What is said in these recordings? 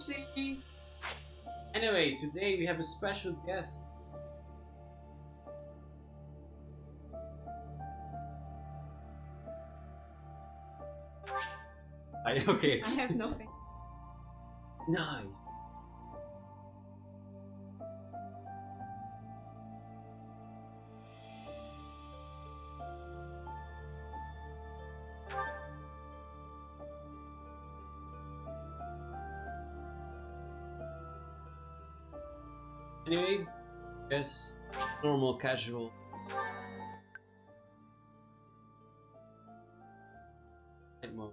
See? Anyway, today we have a special guest. Okay. I have nothing. Nice. Anyway, yes, normal, casual. Night mode.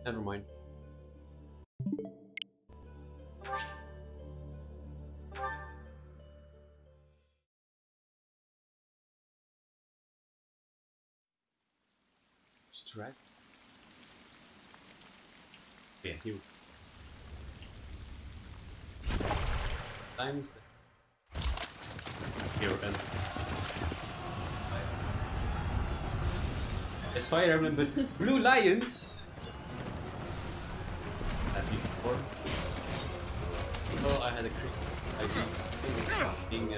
Never mind. Strike. Yeah, here. Times the here and as Fire Emblem, but Blue Lions. That before. Oh, I had a crit. I think it's being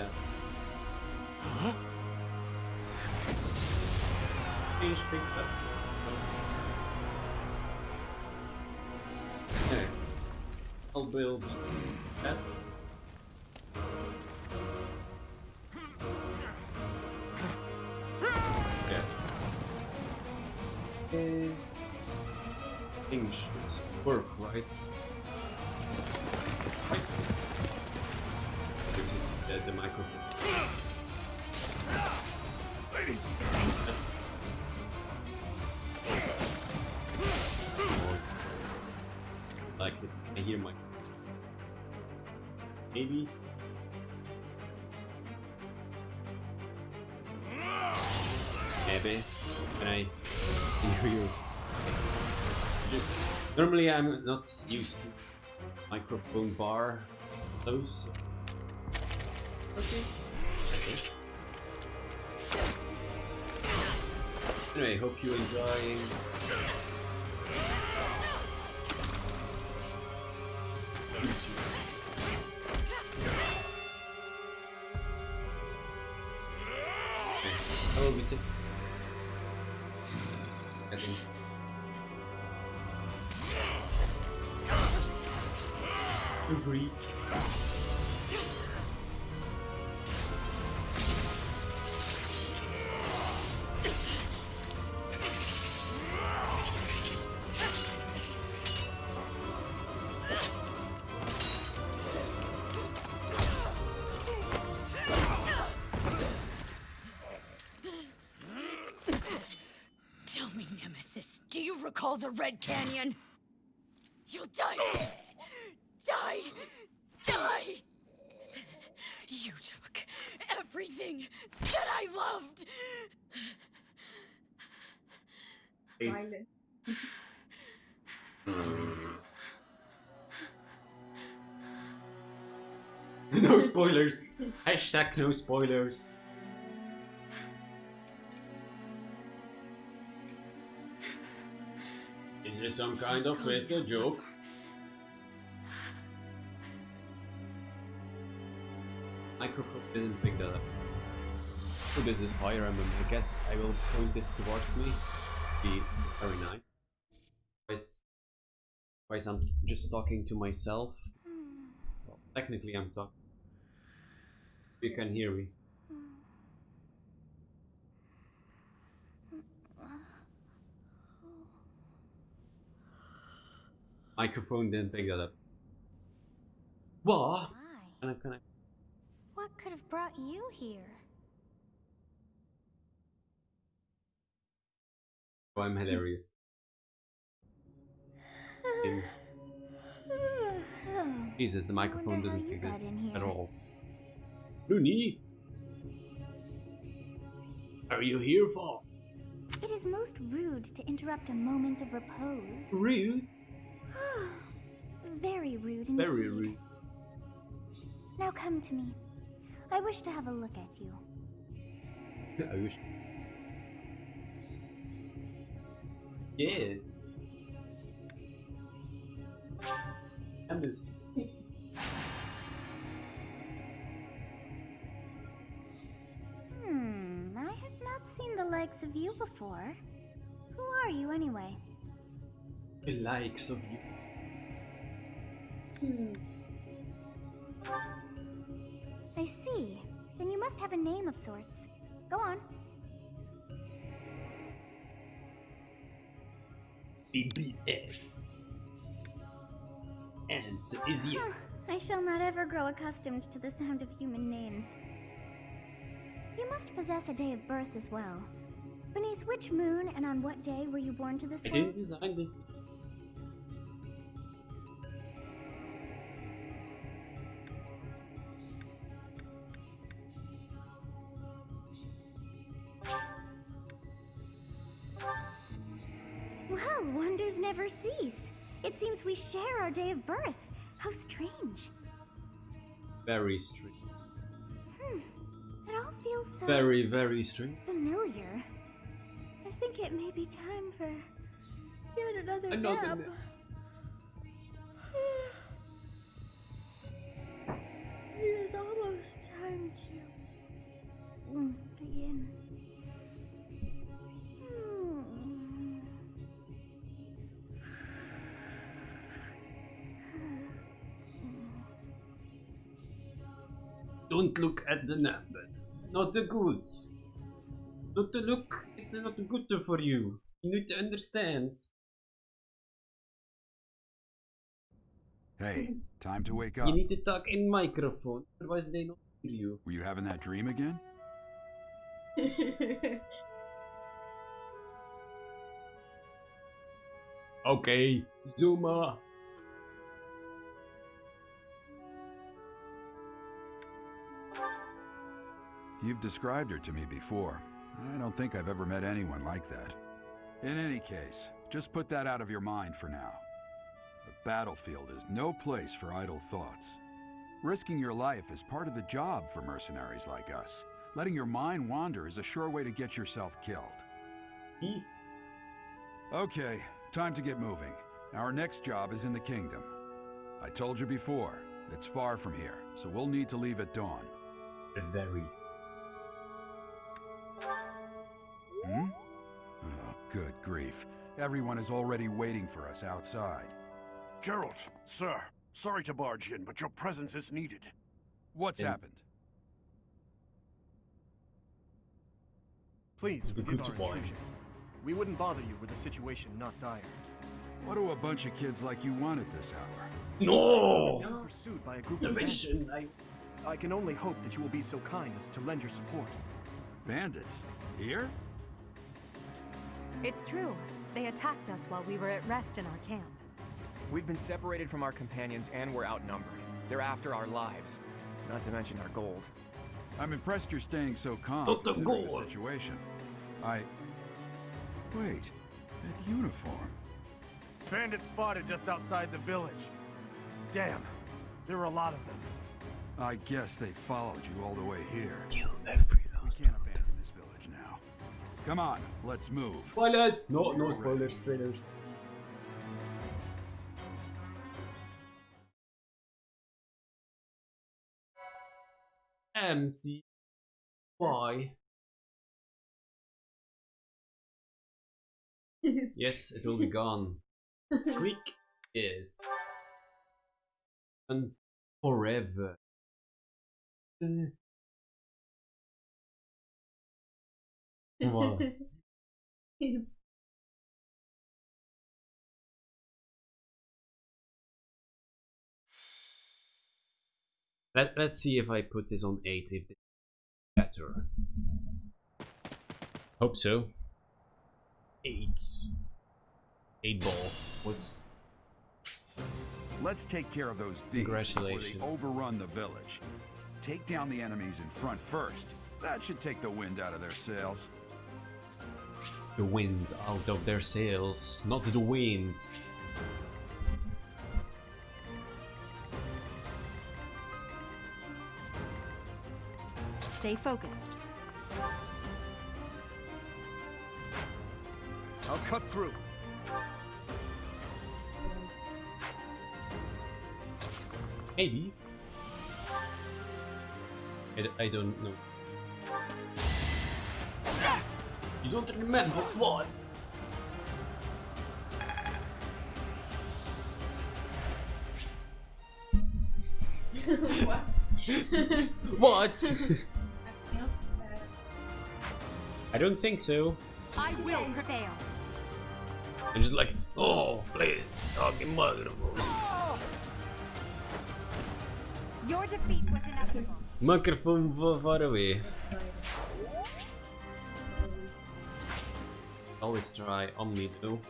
change picked up. Okay. I'll build that. Yeah. Okay. Things should work, right? Right. Which is the microphone. Ladies! That's like it. I hear my maybe. Maybe. Can I hear you? Just normally I'm not used to microphone bar close. Okay. Anyway, hope you're enjoying. Oh, we took. I think. Agree. Tell me, Nemesis, do you recall the Red Canyon? You'll die in it! Die! Die! You took everything that I loved! Violent. No spoilers. Hashtag no spoilers. Is this some kind of racial joke? Microphone didn't pick that up. So this is Fire Emblem. I guess I will point this towards me. Be very nice. Otherwise I'm just talking to myself. Well, technically I'm talking. You can hear me. Microphone didn't pick that up. What? Why? Can I? What could have brought you here? Oh, I'm hilarious. Jesus, the microphone doesn't pick it at all. Looney? Are you here for? It is most rude to interrupt a moment of repose. Rude? Very rude indeed. Very rude. Now come to me. I wish to have a look at you. I wish. Yes. And this. I have not seen the likes of you before. Who are you anyway? The likes of you. I see. Then you must have a name of sorts. Go on. BBS. And so is you. I shall not ever grow accustomed to the sound of human names. You must possess a day of birth as well. Beneath which moon and on what day were you born to this I world? didn't design this. Well, wonders never cease. It seems we share our day of birth. How strange. Very strange. It all feels so Very, very strange. familiar. I think it may be time for yet another Another nap. nap. It is almost time to begin. Don't look at the numbers. Not good. Not to look. It's not good for you. You need to understand. Hey, time to wake up. You need to talk in microphone, otherwise they don't hear you. Were you having that dream again? Okay, Zuma. You've described her to me before. I don't think I've ever met anyone like that. In any case, just put that out of your mind for now. The battlefield is no place for idle thoughts. Risking your life is part of the job for mercenaries like us. Letting your mind wander is a sure way to get yourself killed. Okay, time to get moving. Our next job is in the kingdom. I told you before, it's far from here, so we'll need to leave at dawn. Very. Oh, good grief. Everyone is already waiting for us outside. Gerald, sir, sorry to barge in, but your presence is needed. What's happened? Please The forgive good our wine. intrusion. We wouldn't bother you were the situation not dire. What do a bunch of kids like you want at this hour? No! Being pursued by a group The of bandits. mission. I can only hope that you will be so kind as to lend your support. Bandits? Here? It's true. They attacked us while we were at rest in our camp. We've been separated from our companions and we're outnumbered. They're after our lives, not to mention our gold. I'm impressed you're staying so calm Not the considering the goal. situation. Wait, that uniform. Bandits spotted just outside the village. Damn, there were a lot of them. I guess they followed you all the way here. Kill every We last can't abandon this village now. Come on, let's move. Spoilers! No spoilers, trailers. Empty. Why? Yes, it will be gone. Quick is. And forever. What? Let's see if I put this on 8 if it's better. Hope so. 8. 8 ball. What's Let's take care of those thieves before they Congratulations. overrun the village. Take down the enemies in front first. That should take the wind out of their sails. the wind out of their sails? Not the wind. Stay focused. I'll cut through. Maybe. I don't know. You don't remember what? What? What? I don't think so. I will prevail. I'm just like, oh, please, talking microphone. Your defeat was inevitable. Microphone far away. Always try Omni though.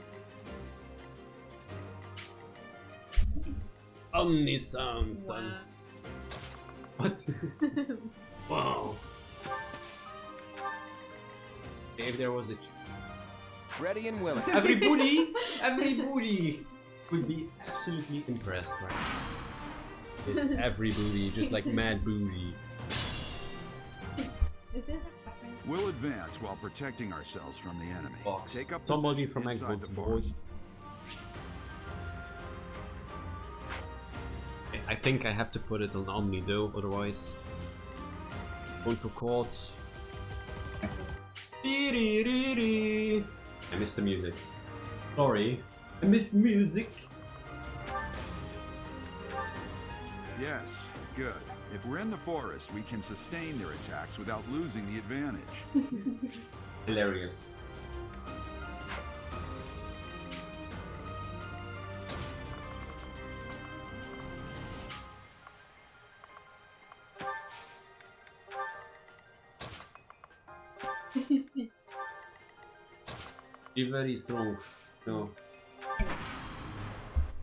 Omni sound, son. What? Wow. If there was a Ready and willing. everybody would be absolutely impressed right now. This everybody, just like mad booty. This isn't happening. We'll advance while protecting ourselves from the enemy. Box. Take up Somebody position from inside Xbox the forest. Voice. I think I have to put it on Omni though, otherwise won't record. I missed the music. Sorry, I missed music. Yes, good. If we're in the forest, we can sustain their attacks without losing the advantage. Hilarious. Be very strong. No.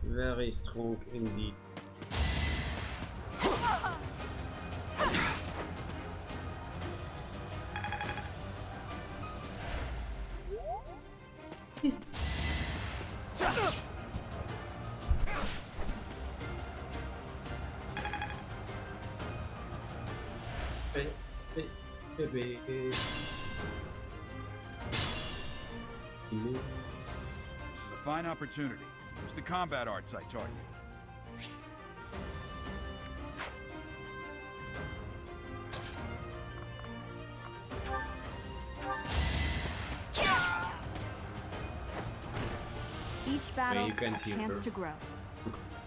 Very strong indeed. This is a fine opportunity. There's the combat arts I taught you. Each battle, you can't a hear chance her. to grow.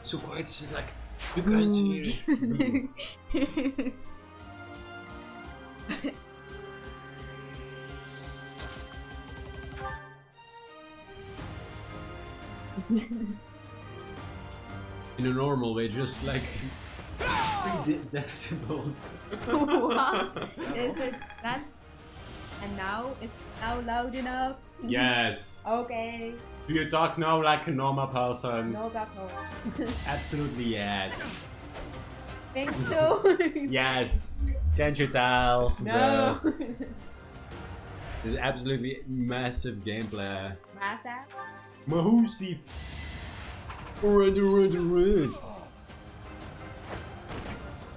So quiet, she's like, you can't hear. In a normal way, just like 3 decibels. What? Is it that? And now it's now loud enough? Yes. Okay. Do you talk now like a normal person? No, that's all. Absolutely yes. Think so? Yes. Can't you tell? No. This is absolutely massive gameplay. Massive? Mahoosive. Red.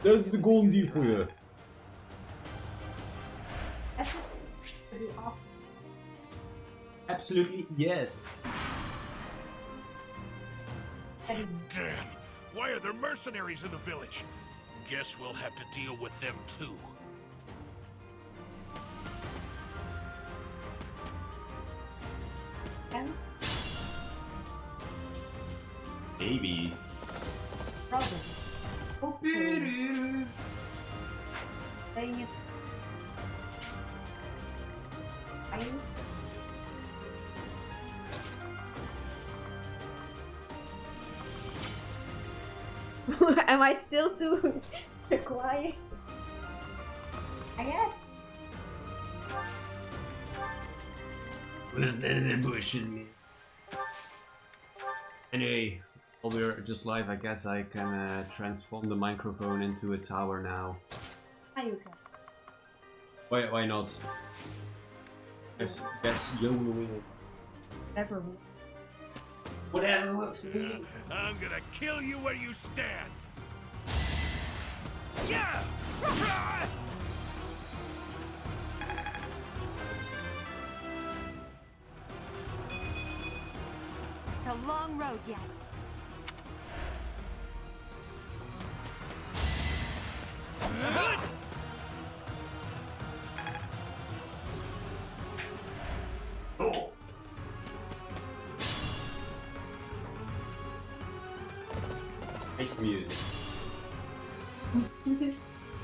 That's the golden deal for you. Absolutely yes. Damn! Why are there mercenaries in the village? Guess we'll have to deal with them too. Maybe. Probably. Hopefully. Saying it. Am I still too quiet? I guess. What's that in the bushes, man? Anyway, while we're just live, I guess I can transform the microphone into a tower now. You can. Why not? Guess YOLO. Never. Whatever works for me. I'm gonna kill you where you stand. Yeah! a long road yet. Oh. Nice music.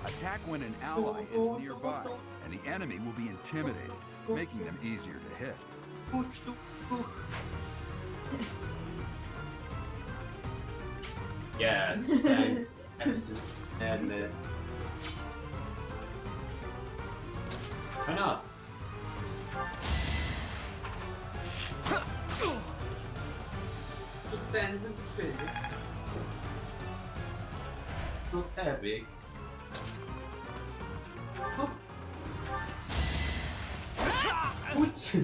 Attack when an ally is nearby, and the enemy will be intimidated, making them easier to hit. Yes, thanks. Absolute madness. Why not? Stand big. Not that big. Ouch!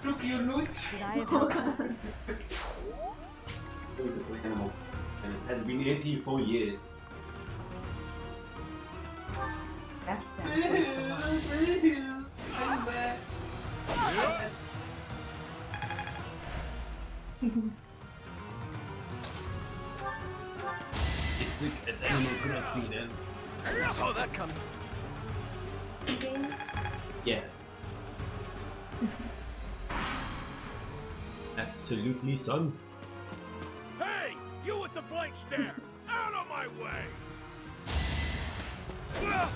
Look, you loot! Should I have helped? Animal. And it has been 84 years. That's I'm back. You suck at Animal Crossing then. I saw that coming. Yes. Absolutely, son. Hey, you with the blank stare! Out of my way!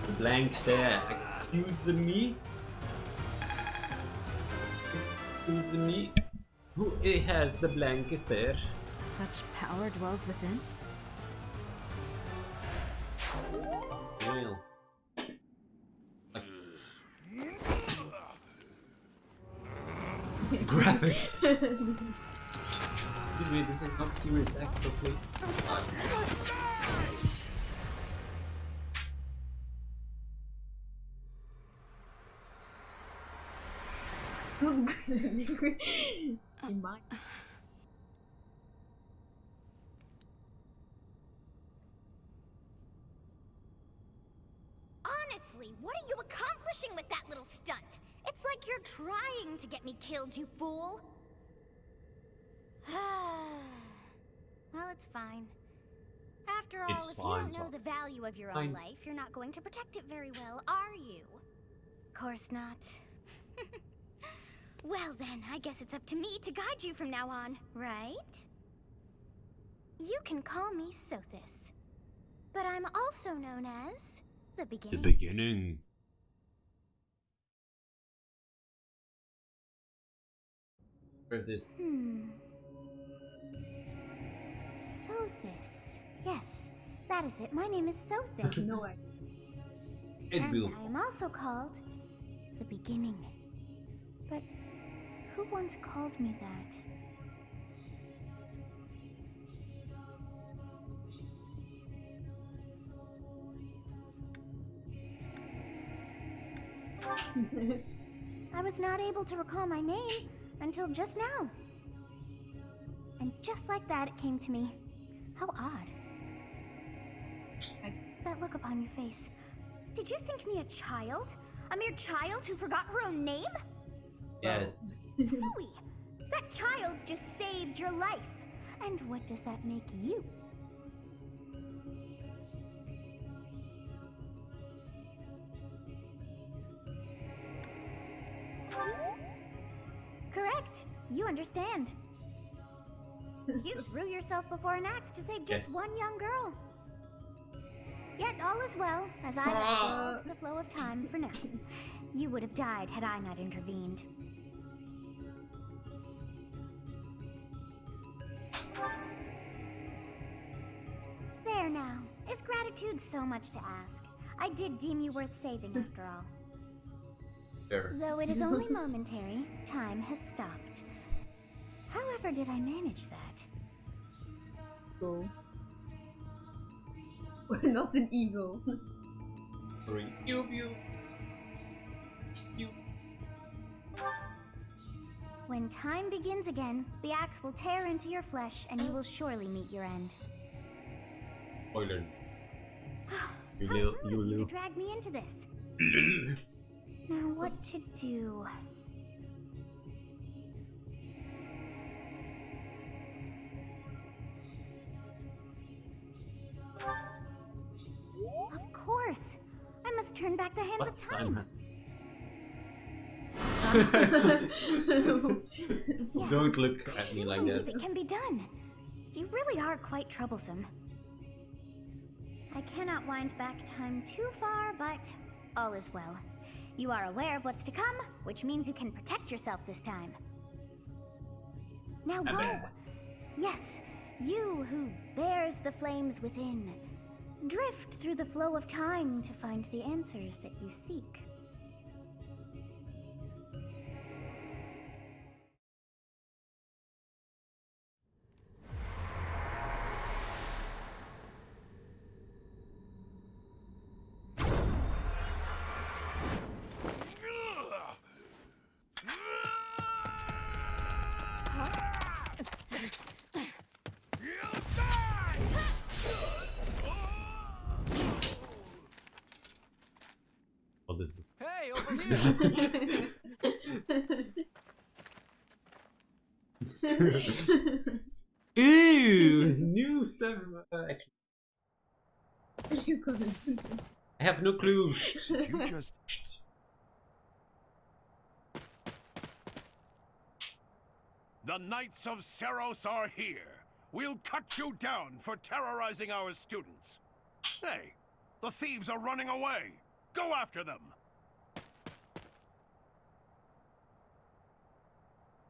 The blank stare. Excuse me? Excuse me? Who has the blank stare? Such power dwells within. Well. Graphics! Excuse me, this is not serious actor, please. In my Honestly, what are you accomplishing with that little stunt? It's like you're trying to get me killed, you fool. Well, it's fine. After all, It's if you fine, don't know the value of your fine. own life, you're not going to protect it very well, are you? Course not. Well then, I guess it's up to me to guide you from now on, right? You can call me Sothis, but I'm also known as the Beginning. The beginning. For this. Sothis. Yes, that is it. My name is Sothis. no idea. It And will. I am also called the Beginning. But who once called me that? I was not able to recall my name until just now. And just like that, it came to me. How odd. That look upon your face. Did you think me a child? A mere child who forgot her own name? Yes. Phooey! That child just saved your life. And what does that make you? Correct. You understand. You threw yourself before an axe to save just Yes. one young girl. Yet all is well, as I have solved the flow of time for now. You would have died had I not intervened. There now. Is gratitude so much to ask? I did deem you worth saving after all. Sure. Though it is only momentary, time has stopped. However did I manage that? Go. Not an eagle. Sorry. Pew pew. Pew. When time begins again, the axe will tear into your flesh and you will surely meet your end. Spoiler. How You rude little, you of you to little. drag me into this. Now what to do? sands What of time time. has... Yes, Don't look I at do me like believe that. it can be done. You really are quite troublesome. I cannot wind back time too far, but all is well. You are aware of what's to come, which means you can protect yourself this time. Now go! Yes, you who bears the flames within. Drift through the flow of time to find the answers that you seek. Oh, this... Hey, over here! Ew! New stuff. Actually, You gonna do this? I have no clue. You just... The Knights of Seros are here. We'll cut you down for terrorizing our students. Hey, the thieves are running away. Go after them.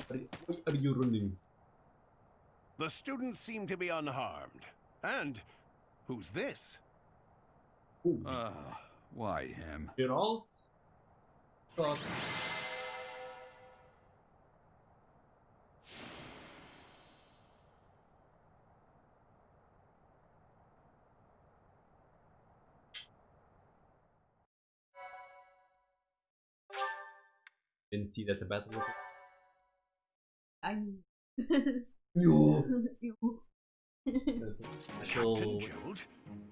Why are you running? The students seem to be unharmed. And who's this? Why him? Geralt? Thought... Didn't see that the battle was... I... No. You. That's a Captain special... Gerald?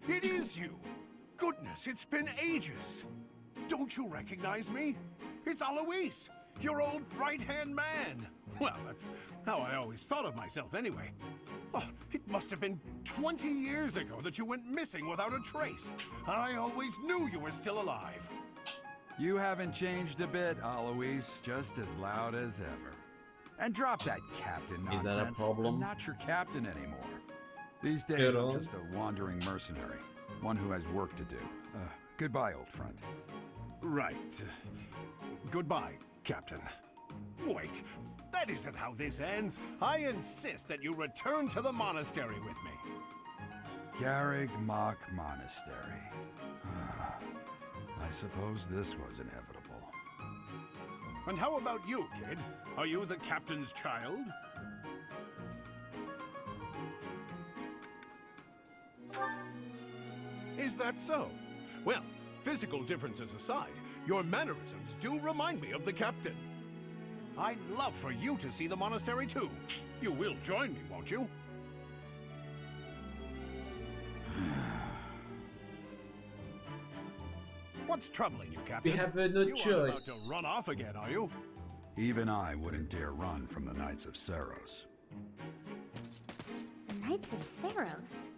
It is you! Goodness, it's been ages! Don't you recognize me? It's Alois, your old right-hand man! Well, that's how I always thought of myself anyway. Oh, it must have been 20 years ago that you went missing without a trace. I always knew you were still alive. You haven't changed a bit, Alois. Just as loud as ever. And drop that captain nonsense. Is that a problem? I'm not your captain anymore. These days, I'm Geralt? just a wandering mercenary. One who has work to do. Goodbye, old friend. Right. Goodbye, Captain. Wait, that isn't how this ends. I insist that you return to the monastery with me. Garreg Mach Monastery. I suppose this was inevitable. And how about you, kid? Are you the captain's child? Is that so? Well, physical differences aside, your mannerisms do remind me of the captain. I'd love for you to see the monastery too. You will join me, won't you? What's troubling you, Captain? We have no You aren't about choice. to run off again, are you? Even I wouldn't dare run from the Knights of Seros. The Knights of Seros.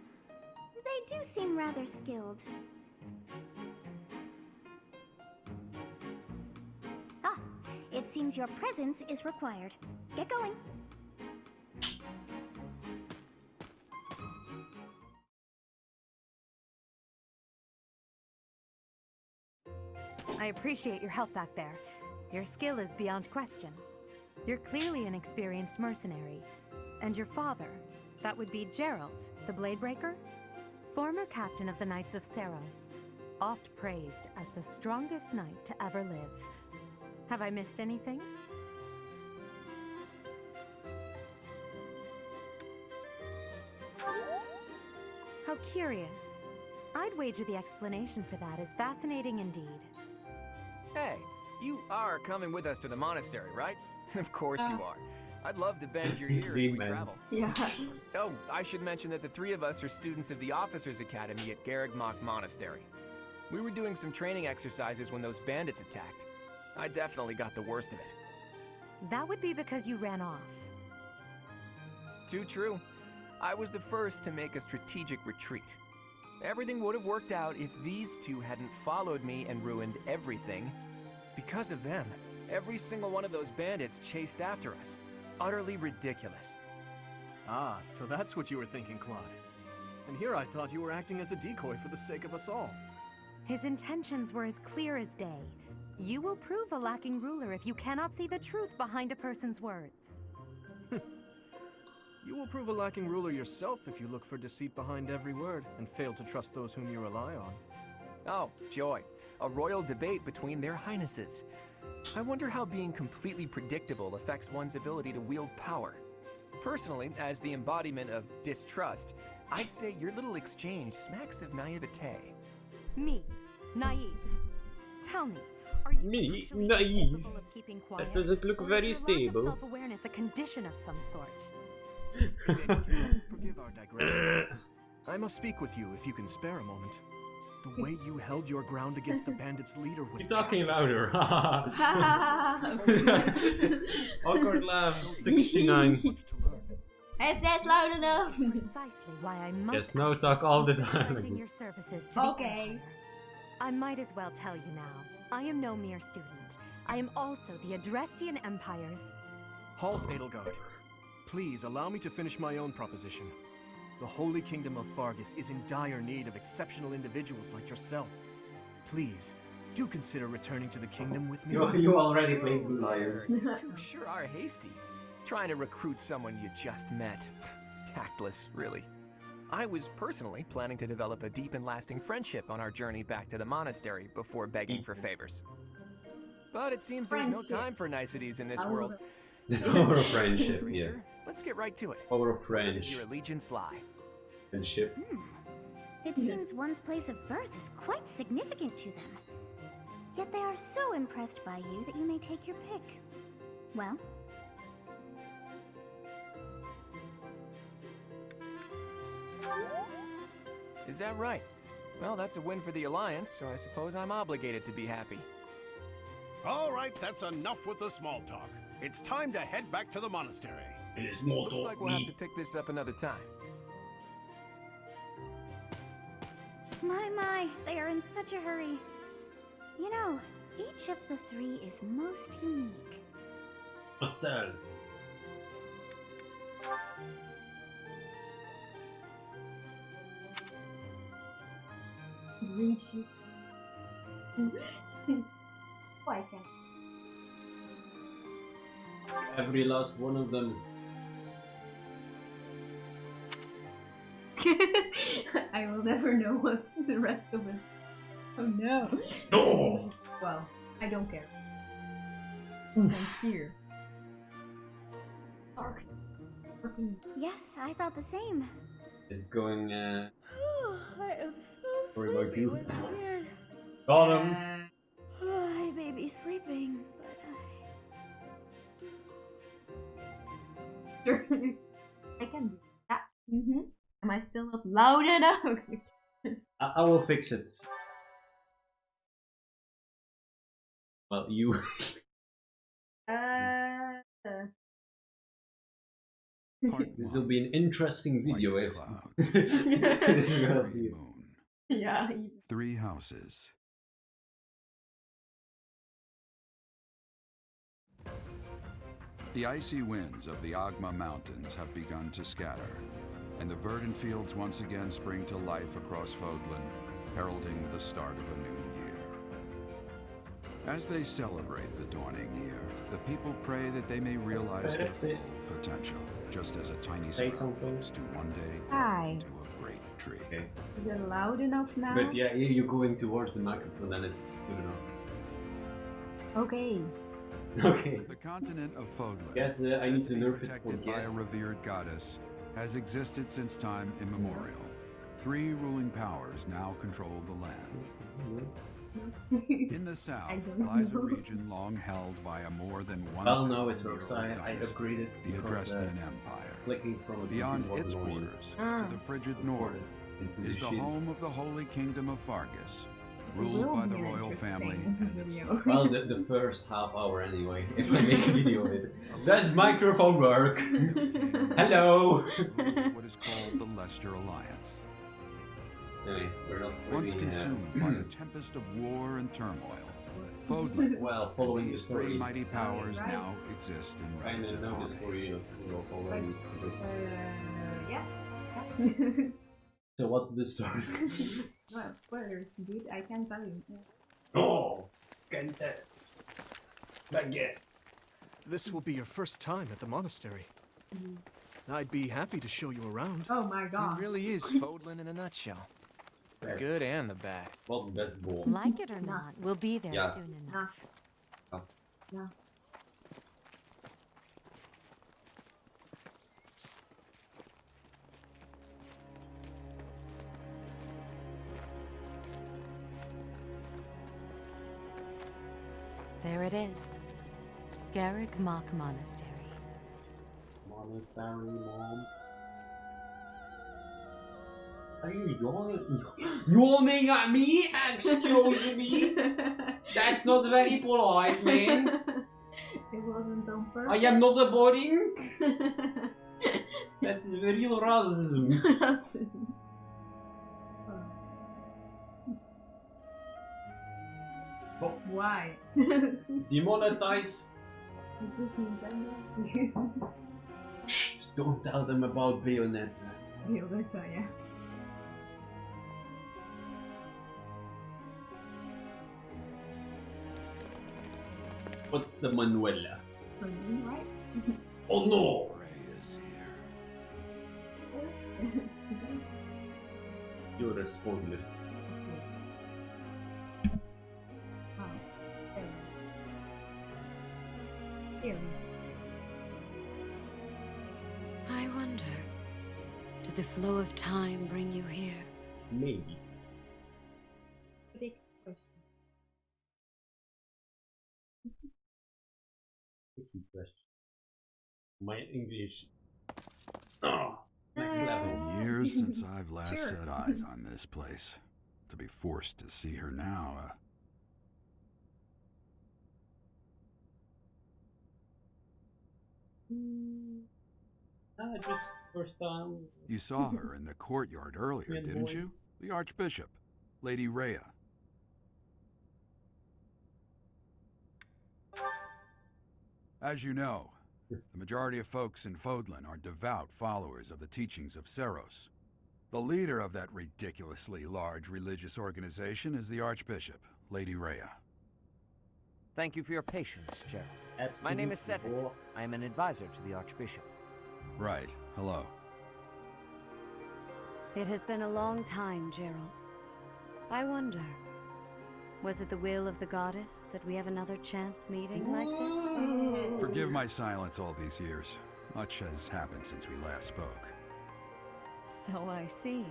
They do seem rather skilled. Ah, it seems your presence is required. Get going. I appreciate your help back there. Your skill is beyond question. You're clearly an experienced mercenary. And your father, that would be Geralt, the Bladebreaker? Former captain of the Knights of Seros, oft praised as the strongest knight to ever live. Have I missed anything? How curious. I'd wager the explanation for that is fascinating indeed. Hey, you are coming with us to the monastery, right? Of course you are. I'd love to bend your ear as we travel. Yeah. Oh, I should mention that the three of us are students of the Officers' Academy at Garreg Mach Monastery. We were doing some training exercises when those bandits attacked. I definitely got the worst of it. That would be because you ran off. Too true. I was the first to make a strategic retreat. Everything would have worked out if these two hadn't followed me and ruined everything. Because of them, every single one of those bandits chased after us. Utterly ridiculous. Ah, so that's what you were thinking, Claude. And here I thought you were acting as a decoy for the sake of us all. His intentions were as clear as day. You will prove a lacking ruler if you cannot see the truth behind a person's words. You will prove a lacking ruler yourself if you look for deceit behind every word and fail to trust those whom you rely on. Oh, joy. A royal debate between their highnesses. I wonder how being completely predictable affects one's ability to wield power. Personally, as the embodiment of distrust, I'd say your little exchange smacks of naivete. Me, naive. Tell me, are you Me, actually naive? capable of keeping quiet? That doesn't look or is very your lack of stable. self-awareness a condition of some sort? In any case, forgive our digression. I must speak with you if you can spare a moment. The way you held your ground against the bandits' leader was You're talking louder. Awkward laugh. 69. much to learn. Is that loud enough? Precisely why I must Yes, no ask talk you all to the consider time. lending your services to the Okay. Empire. I might as well tell you now. I am no mere student. I am also the Adrestian Empire's. Halt, Edelgard. Please allow me to finish my own proposition. The Holy Kingdom of Fargus is in dire need of exceptional individuals like yourself. Please, do consider returning to the kingdom with me. You already played Blue Liars. You two sure are hasty. Trying to recruit someone you just met. Tactless, really. I was personally planning to develop a deep and lasting friendship on our journey back to the monastery before begging for favors. But it seems there's no Friendship. time for niceties in this Oh. world. Power of friendship, Stranger, yeah. let's get right to it. Power of Where does French. your allegiance lie? Friendship. It seems one's place of birth is quite significant to them. Yet they are so impressed by you that you may take your pick. Well, Is that right? Well, that's a win for the Alliance, so I suppose I'm obligated to be happy. All right, that's enough with the small talk. It's time to head back to the monastery. Looks like we'll have to pick this up another time. my, they are in such a hurry. You know, each of the three is most unique. Marcel. Reaches. Why can't Every last one of them. I will never know what's the rest of it. Oh no. No! Well, I don't care. Sincere. Sorry. Fucking- Yes, I thought the same. Is it going, I am so Sorry about sleepy you. once again. got him! I may be sleeping, but I can do that. Am I still not loud enough? I will fix it. Well, you. Part This will one. be an interesting video White if cloud. this will Three be. moon. Yeah. 3 houses. The icy winds of the Agma Mountains have begun to scatter, and the verdant fields once again spring to life across Fodlan, heralding the start of a new year. As they celebrate the dawning year, the people pray that they may realize their full potential, just as a tiny Say sparrow something. hopes to one day Hi. grow into a great tree. Okay. Is it loud enough now? But yeah, you're going towards the microphone, then it's good enough. Okay. Okay. The continent of Fodlan, Guess, I said need to to be nerf it for protected by a guests. revered goddess, has existed since time immemorial. 3 ruling powers now control the land. In the south don't lies a know. region long held by a more than Well, no, 1,000 it works. year old I dynasty, upgraded the because, Adrestian Empire. Clicking from a Beyond keyboard its was annoying. borders, Ah. to the frigid north, Into is the shiz. home of the Holy Kingdom of Fargus, It ruled will by the be an royal family interesting and its video. knights. Well, the first half hour anyway, if I make a video of it. Does microphone work? Hello! rules what is called the Leicester Alliance. Anyway, we're not Once really, consumed by a tempest of war and turmoil, Fodlan well, and following the these three story. mighty powers Right. now exist in I relative know the harmony. story of already. Yeah. So what's the story? Well, spoilers, dude. I can tell you. Yeah. Oh, can't tell. Baguette. This will be your first time at the monastery. I'd be happy to show you around. Oh my It god. really is Fodlan in a nutshell. The good and the bad. Well, the best ball. Like it or not, we'll be there Yes. soon Nah. enough. Yeah. There it is. Garrick Mock Monastery. Monastery, mom. Are you yawning at me? Excuse me? That's not very polite, man. It wasn't on I purpose. am not a boring. That's real racism. Oh. Why? Demonetize. Is this Nintendo? Shh, don't tell them about Bayonetta. Yeah, that's why, yeah. What's the Manuela? For me, right? Oh no! Ray is here. You're a spoiler. Oh, here. I wonder, did the flow of time bring you here? Maybe. Big question. Tricky question. My English. Oh, next It's level. been years since I've last Sure. set eyes on this place. To be forced to see her now, Just first time. you saw her in the courtyard earlier, Twin didn't you? boys. The Archbishop, Lady Rhea. As you know, the majority of folks in Fodlan are devout followers of the teachings of Seros. The leader of that ridiculously large religious organization is the Archbishop, Lady Rhea. Thank you for your patience, Gerald. At My name is Philippe Seven. War. I am an advisor to the Archbishop. Right, hello. It has been a long time, Gerald. I wonder, was it the will of the goddess that we have another chance meeting like this? Forgive my silence all these years. Much has happened since we last spoke. So I see.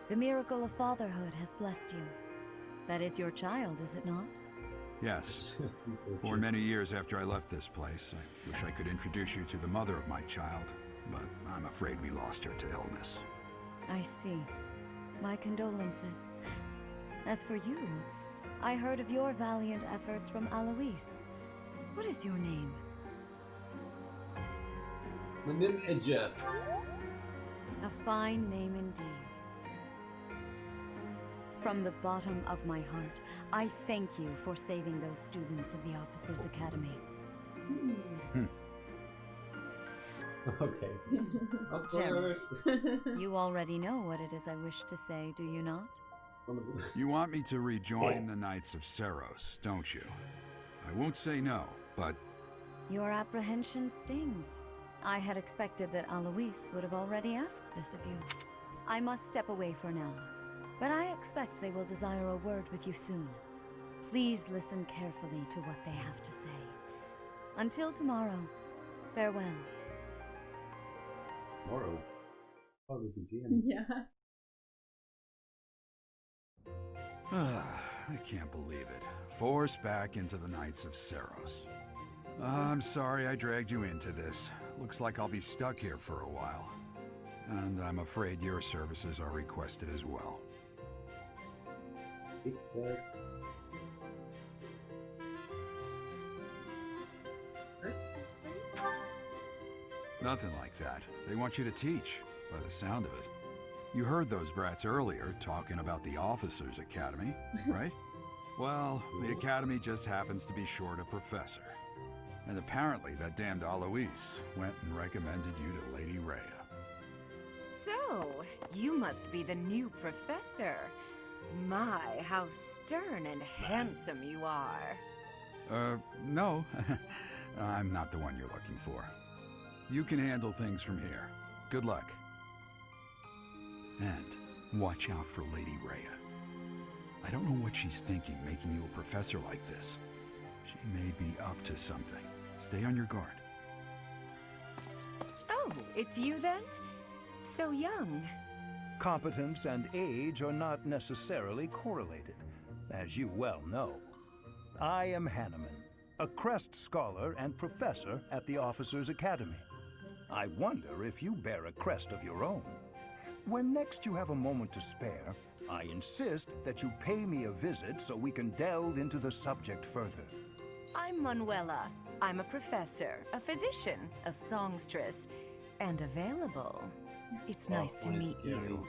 The miracle of fatherhood has blessed you. That is your child, is it not? Yes. Born many years after I left this place, I wish I could introduce you to the mother of my child, but I'm afraid we lost her to illness. I see. My condolences. As for you, I heard of your valiant efforts from Alois. What is your name? My name is Jeff. A fine name indeed. From the bottom of my heart, I thank you for saving those students of the Officers' Academy. Okay. Gerald. Awkward. You already know what it is I wish to say, do you not? You want me to rejoin the Knights of Seros, don't you? I won't say no, but Your apprehension stings. I had expected that Alois would have already asked this of you. I must step away for now, but I expect they will desire a word with you soon. Please listen carefully to what they have to say. Until tomorrow, farewell. Tomorrow. How did you begin? Yeah. I can't believe it. Forced back into the Knights of Seros. I'm sorry I dragged you into this. Looks like I'll be stuck here for a while. And I'm afraid your services are requested as well. It's Nothing like that. They want you to teach, by the sound of it. You heard those brats earlier talking about the Officers' Academy, right? Well, the Academy just happens to be short a professor. And apparently that damned Alois went and recommended you to Lady Rhea. So, you must be the new professor. My, how stern and handsome you are. No. I'm not the one you're looking for. You can handle things from here. Good luck. And watch out for Lady Rhea. I don't know what she's thinking making you a professor like this. She may be up to something. Stay on your guard. Oh, it's you then? So young. Competence and age are not necessarily correlated, as you well know. I am Hanneman, a Crest Scholar and Professor at the Officers' Academy. I wonder if you bear a crest of your own. When next you have a moment to spare, I insist that you pay me a visit so we can delve into the subject further. I'm Manuela. I'm a professor, a physician, a songstress, and available. It's nice to meet you.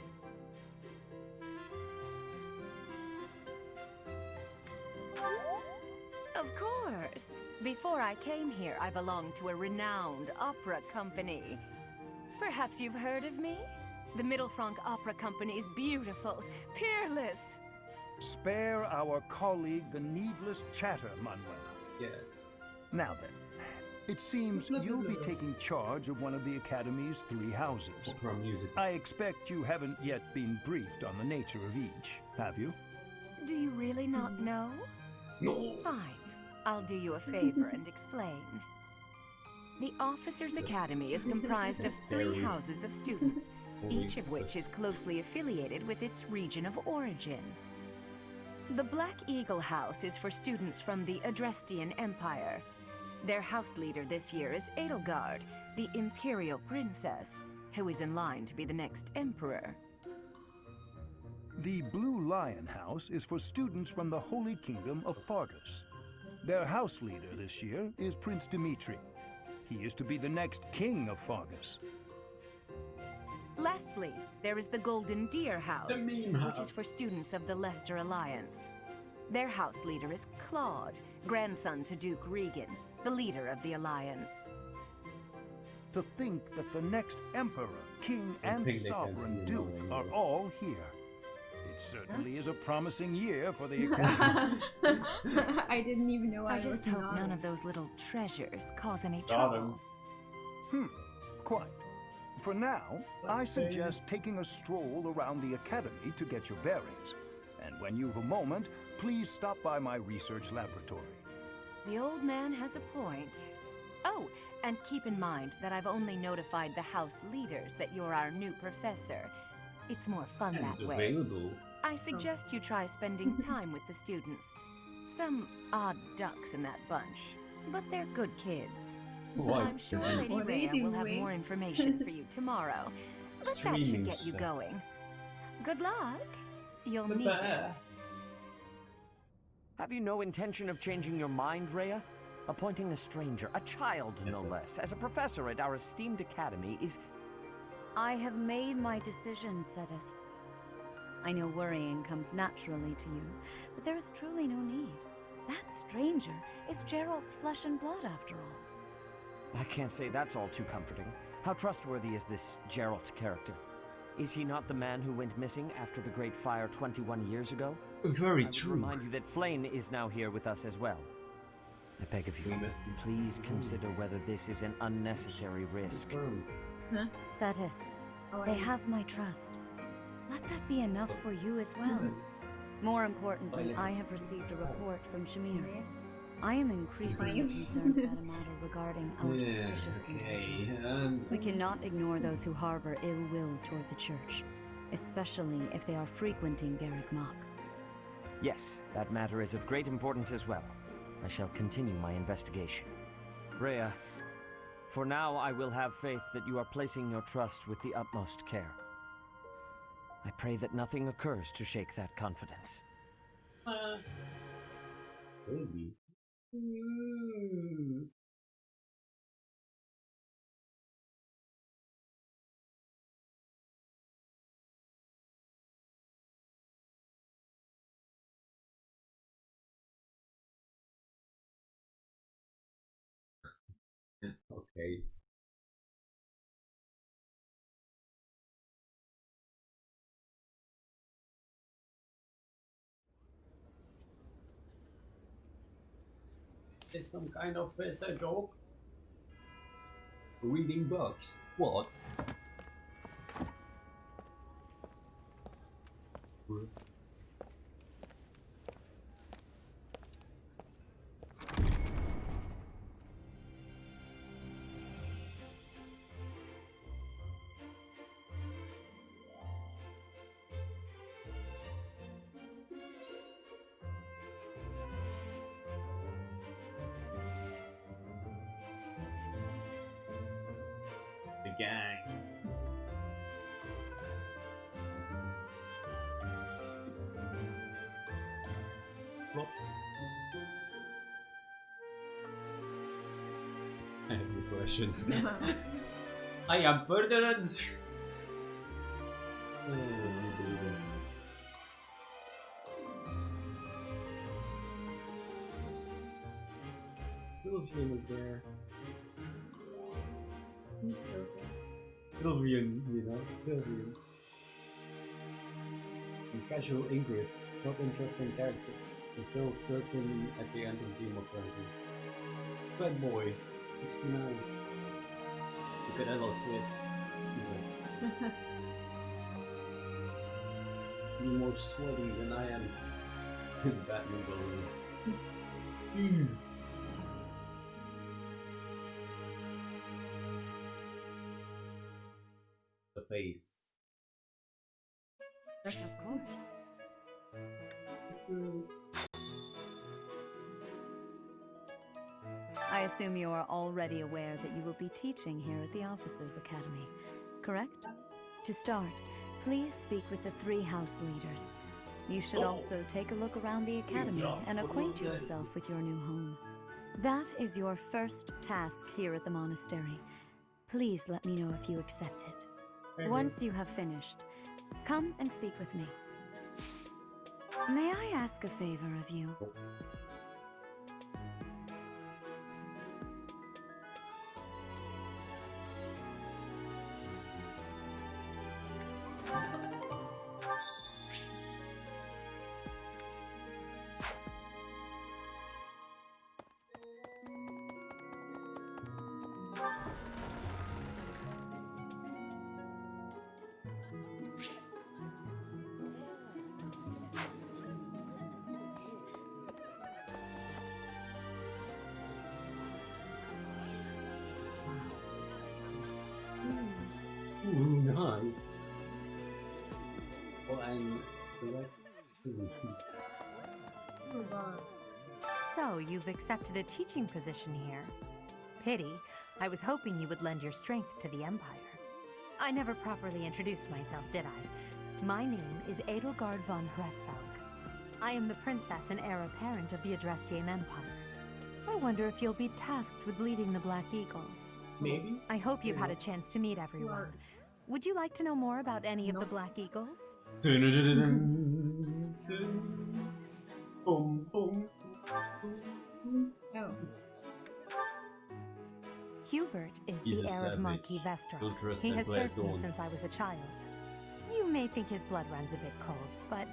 Of course. Before I came here, I belonged to a renowned opera company. Perhaps you've heard of me? The Middlefranc Opera Company is beautiful, peerless. Spare our colleague the needless chatter, Manuela. Yeah. Now then, it seems you'll be taking charge of one of the Academy's 3 houses. Opera music. I expect you haven't yet been briefed on the nature of each, have you? Do you really not know? No. Fine. I'll do you a favor and explain. The Officers' Academy is comprised of 3 houses of students, each of which is closely affiliated with its region of origin. The Black Eagle House is for students from the Adrestian Empire. Their house leader this year is Edelgard, the Imperial Princess, who is in line to be the next Emperor. The Blue Lion House is for students from the Holy Kingdom of Fargus. Their house leader this year is Prince Dimitri. He is to be the next king of Fargus. Lastly, there is the Golden Deer House, meme which is for students of the Leicester Alliance. Their house leader is Claude, grandson to Duke Regan, the leader of the Alliance. To think that the next Emperor, King, I and think they can Sovereign see Duke it are already. all here. It certainly is a promising year for the Academy. I didn't even know I was just hope none nodding. of those little treasures cause any Got trouble. Quite. For now, I suggest taking a stroll around the Academy to get your bearings. And when you've a moment, please stop by my research laboratory. The old man has a point. Oh, and keep in mind that I've only notified the house leaders that you're our new professor. It's more fun And that way. available. I suggest you try spending time with the students. Some odd ducks in that bunch, but they're good kids. What? I'm sure Lady What are you Rhea will have doing? more information for you tomorrow. But that Streaming should get you stuff. going. Good luck. You'll need Goodbye. it. Have you no intention of changing your mind, Rhea? Appointing a stranger, a child no less, as a professor at our esteemed academy is... I have made my decision, Sedith. I know worrying comes naturally to you, but there is truly no need. That stranger is Gerald's flesh and blood, after all. I can't say that's all too comforting. How trustworthy is this Gerald character? Is he not the man who went missing after the Great Fire 21 years ago? Very I would true. remind you that Flane is now here with us as well. I beg of you, please consider whether this is an unnecessary risk. Sedith, they have my trust. Let that be enough for you as well. More importantly, I have received a report from Shamir. I am increasingly concerned about a matter regarding our suspicious individual. We cannot ignore those who harbor ill will toward the church, especially if they are frequenting Garrick Mach. Yes, that matter is of great importance as well. I shall continue my investigation. Rhea, for now I will have faith that you are placing your trust with the utmost care. I pray that nothing occurs to shake that confidence. Maybe. Okay. Is some kind of a joke? Reading books. What? The gang. Plop. I have no questions. I am Ferdinand. Sylvian is there. Sylvian, you know, Sylvian. And casual Ingrid, not interesting character. Until certain at the end of Game of Thrones. Bad boy, 69. Look at adult wits. Jesus. You're more sweaty than I am. Batman balloon. The face. Of course. I assume you are already aware that you will be teaching here at the Officers' Academy, correct? To start, please speak with the 3 house leaders. You should also take a look around the academy and acquaint yourself with your new home. That is your first task here at the monastery. Please let me know if you accept it. Once you have finished, come and speak with me. May I ask a favor of you? Ooh, nice. Oh, and So, you've accepted a teaching position here. Pity. I was hoping you would lend your strength to the Empire. I never properly introduced myself, did I? My name is Edelgard von Hresbalg. I am the princess and heir apparent of the Adrestian Empire. I wonder if you'll be tasked with leading the Black Eagles. maybe? I hope you've had a chance to meet everyone. Would you like to know more about any of the Black Eagles? Boom, boom. Oh. Hubert is He's the a heir of savage. Marquis Vestra. Don't trust He that has Black served me Dawn. since I was a child. You may think his blood runs a bit cold, but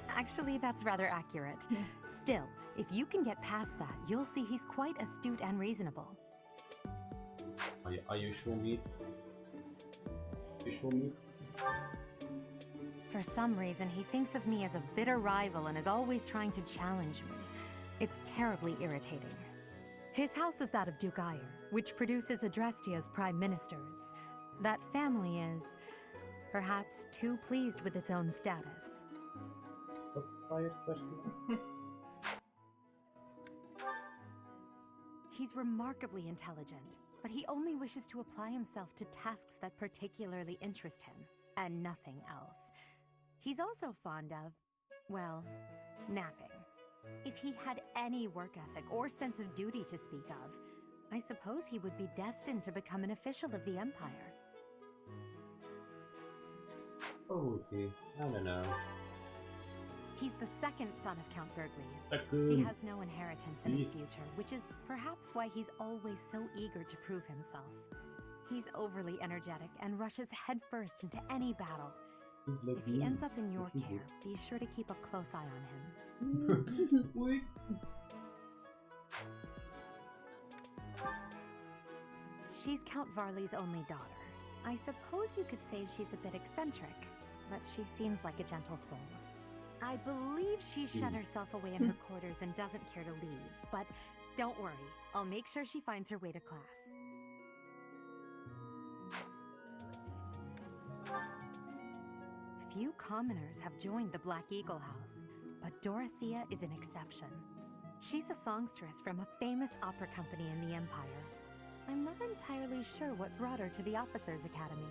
actually that's rather accurate. Still, if you can get past that, you'll see he's quite astute and reasonable. Are you sure me? You sure me? For some reason, he thinks of me as a bitter rival and is always trying to challenge me. It's terribly irritating. His house is that of Duke Ire, which produces Adrestia's prime ministers. That family is, perhaps, too pleased with its own status. What's my question? He's remarkably intelligent, but he only wishes to apply himself to tasks that particularly interest him, and nothing else. He's also fond of, well, napping. If he had any work ethic or sense of duty to speak of, I suppose he would be destined to become an official of the Empire. Oh, okay. I don't know. He's the second son of Count Burgleys. Second. He has no inheritance in his future, which is perhaps why he's always so eager to prove himself. He's overly energetic and rushes headfirst into any battle. If he ends up in your care, be sure to keep a close eye on him. Wait. She's Count Varley's only daughter. I suppose you could say she's a bit eccentric, but she seems like a gentle soul. I believe she's shut herself away in her quarters and doesn't care to leave, but don't worry, I'll make sure she finds her way to class. Few commoners have joined the Black Eagle House, but Dorothea is an exception. She's a songstress from a famous opera company in the Empire. I'm not entirely sure what brought her to the Officers' Academy.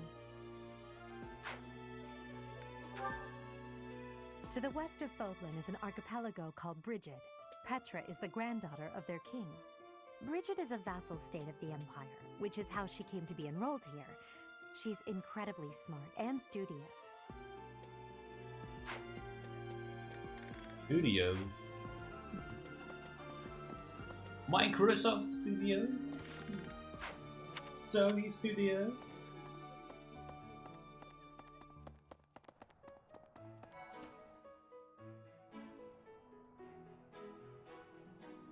To the west of Foglin is an archipelago called Brigid. Petra is the granddaughter of their king. Brigid is a vassal state of the Empire, which is how she came to be enrolled here. She's incredibly smart and studious. Studios. Microsoft Studios. Sony Studio.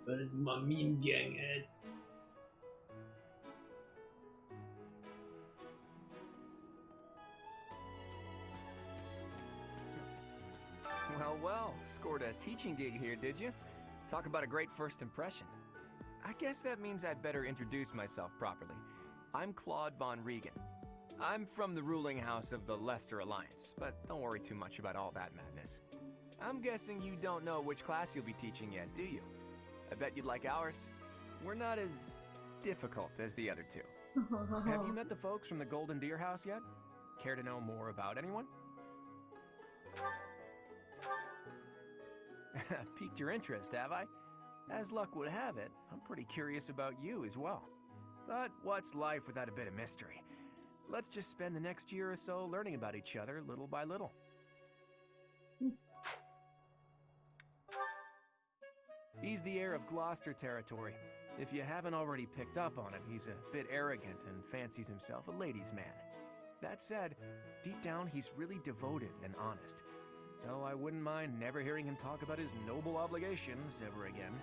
Where's my meme gang at? Well, scored a teaching gig here, did you? Talk about a great first impression. I guess that means I'd better introduce myself properly. I'm Claude von Regan. I'm from the ruling house of the Leicester Alliance, but don't worry too much about all that madness. I'm guessing you don't know which class you'll be teaching yet, do you? I bet you'd like ours. We're not as difficult as the other two. Have you met the folks from the Golden Deer House yet? Care to know more about anyone? Piqued your interest, have I? As luck would have it, I'm pretty curious about you as well. But what's life without a bit of mystery? Let's just spend the next year or so learning about each other little by little. He's the heir of Gloucester territory. If you haven't already picked up on it, he's a bit arrogant and fancies himself a ladies' man. That said, deep down he's really devoted and honest. Though I wouldn't mind never hearing him talk about his noble obligations ever again.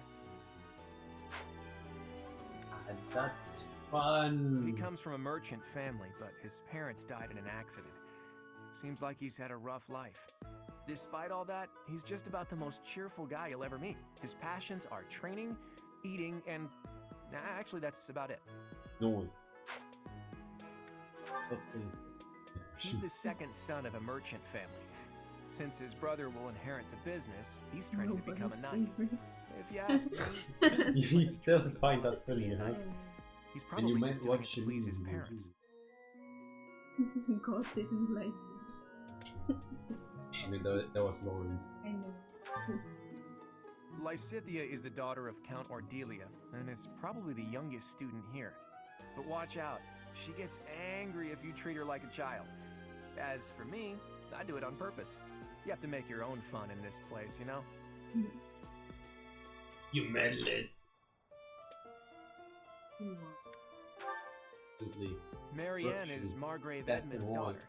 That's fun. He comes from a merchant family, but his parents died in an accident. Seems like he's had a rough life. Despite all that, he's just about the most cheerful guy you'll ever meet. His passions are training, eating, and... actually, that's about it. Nice. He's the second son of a merchant family. Since his brother will inherit the business, he's training to become a knight. If you ask me... You still find that funny, right? He's probably just doing it to please his parents. God didn't like it. I mean, that was Lawrence. I know. Lysithea is the daughter of Count Ordelia, and is probably the youngest student here. But watch out, she gets angry if you treat her like a child. As for me, I do it on purpose. You have to make your own fun in this place, you know? You meddlers. Marianne is Margrave Edmund's daughter,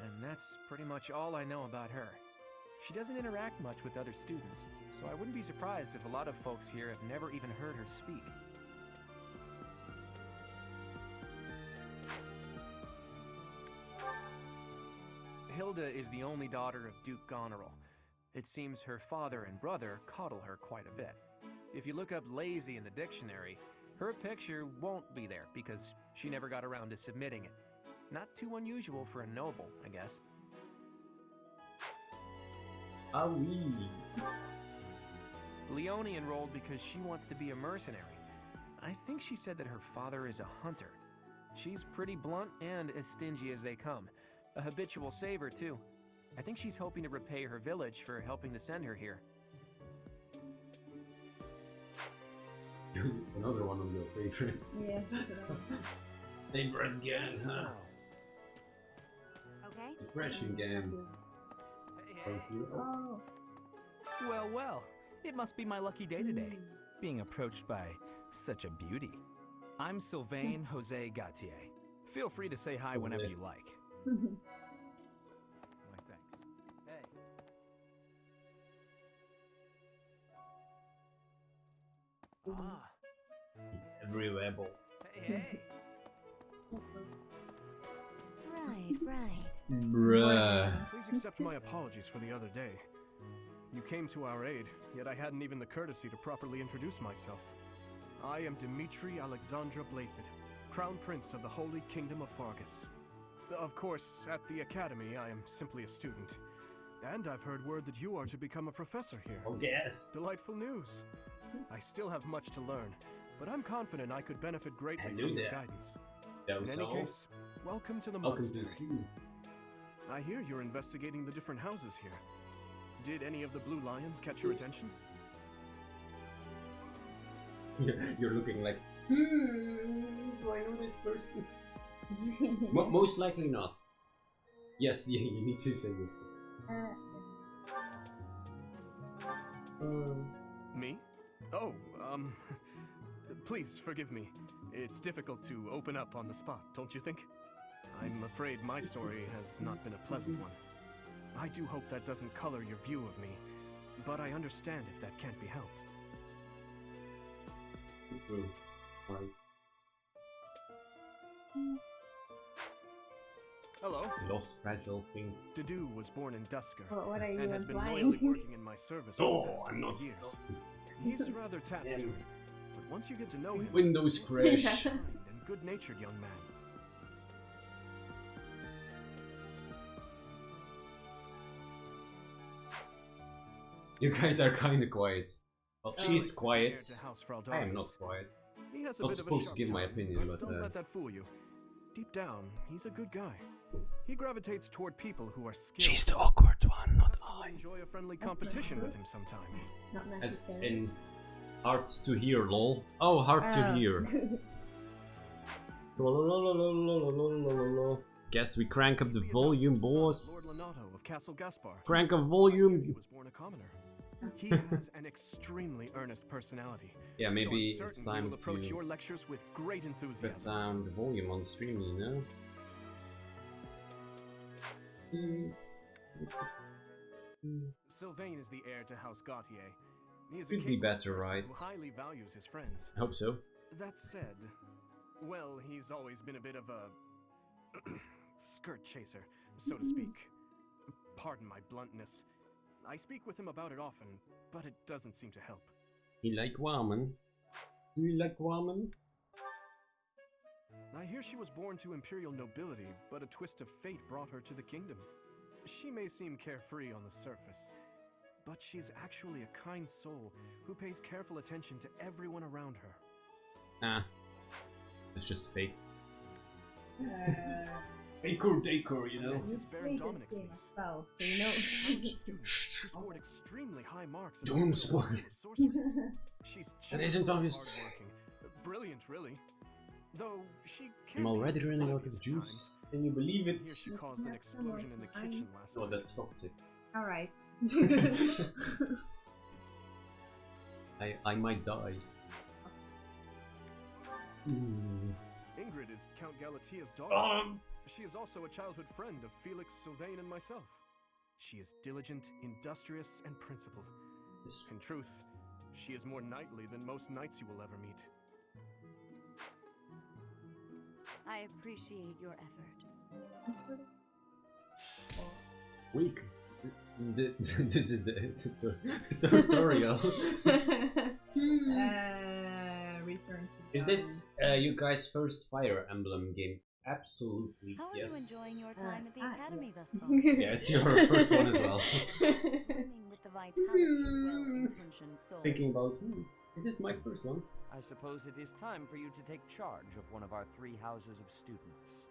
and that's pretty much all I know about her. She doesn't interact much with other students, so I wouldn't be surprised if a lot of folks here have never even heard her speak. Hilda is the only daughter of Duke Goneril. It seems her father and brother coddle her quite a bit. If you look up lazy in the dictionary, her picture won't be there because she never got around to submitting it. Not too unusual for a noble, I guess. Ah oui. Leone enrolled because she wants to be a mercenary. I think she said that her father is a hunter. She's pretty blunt and as stingy as they come. A habitual saver, too. I think she's hoping to repay her village for helping to send her here. Another one of your favorites. Yes. Favorite game, huh? Okay. Depression game. Oh. Well, well, it must be my lucky day today, being approached by such a beauty. I'm Sylvain Jose Gautier. Feel free to say hi whenever you like. Why, thanks. Hey. Ah, He's everywhere, Bo. hey. Right. Bruh. Please accept my apologies for the other day. You came to our aid, yet I hadn't even the courtesy to properly introduce myself. I am Dimitri Alexandra Blathid, Crown Prince of the Holy Kingdom of Fargus. Of course, at the Academy, I am simply a student. And I've heard word that you are to become a professor here. Oh, yes. Delightful news. I still have much to learn, but I'm confident I could benefit greatly knew from your that. guidance. That In was any all. case, welcome to the Welcome to monastery. the school. I hear you're investigating the different houses here. Did any of the blue lions catch your attention? You're looking like, do I know this person? Most likely not. Yes, yeah, you need to say this. Me? Oh, please forgive me. It's difficult to open up on the spot, don't you think? I'm afraid my story has not been a pleasant one. I do hope that doesn't color your view of me, but I understand if that can't be helped. True. Right. Hello. Lost fragile things. Dedu was born in Dusker What are you and has been implying? loyally working in my service for Oh, the past I'm 4 not. years. He's rather taciturn, but once you get to know him, Windows he's crash. a kind and good-natured young man. You guys are kinda quiet. Well, Felix she's is the quiet. heir to House I am not Fraldarius. quiet. He has a Not bit of a supposed to sharp give my tongue, opinion, but don't let that fool you. Deep down, he's a good guy. He gravitates toward people who are skilled. She's the awkward one, not Perhaps you would enjoy a friendly competition with him sometime. Not as necessary. in hard to hear, lol. Oh, hard to hear. Guess we crank up the volume, boss. Lord Lonato of Castle Gaspar. Crank up He volume. was born a commoner. He has an extremely earnest personality. Yeah, so maybe I'm it's certain time he will approach to your lectures with great put enthusiasm. down the volume on stream, you know? Sylvain is the heir to House Gautier. He is a Could be capable better, person right? who highly values his friends. I hope so. That said, well, he's always been a bit of a skirt chaser, so to speak. Pardon my bluntness. I speak with him about it often, but it doesn't seem to help. You like ramen? Do you like ramen? I hear she was born to imperial nobility, but a twist of fate brought her to the kingdom. She may seem carefree on the surface, but she's actually a kind soul who pays careful attention to everyone around her. Nah. It's just fake. Decor, you know? That is Baron Dominic's niece. Well, so She's a you talented student who scored extremely high marks. in the Don't field spoil of sorcery. She's That isn't cheerful and obvious. hardworking. Brilliant, really. Though she can I'm be already running out rebellious of at juice. times. Can you believe I it? hear she caused an explosion in the kitchen last Oh, night. that's toxic. Alright. I might die. Ingrid is Count Galatia's daughter. She is also a childhood friend of Felix, Sylvain, and myself. She is diligent, industrious, and principled. In truth, she is more knightly than most knights you will ever meet. I appreciate your effort. Weak. This is the tutorial. Return. Is this you guys' first Fire Emblem game? Absolutely, How are yes. you enjoying your time at the academy thus far? Yeah, it's your first one as well. Brimming with the vitality of well-intentioned souls. Thinking about, is this my first one? I suppose it is time for you to take charge of one of our 3 houses of students.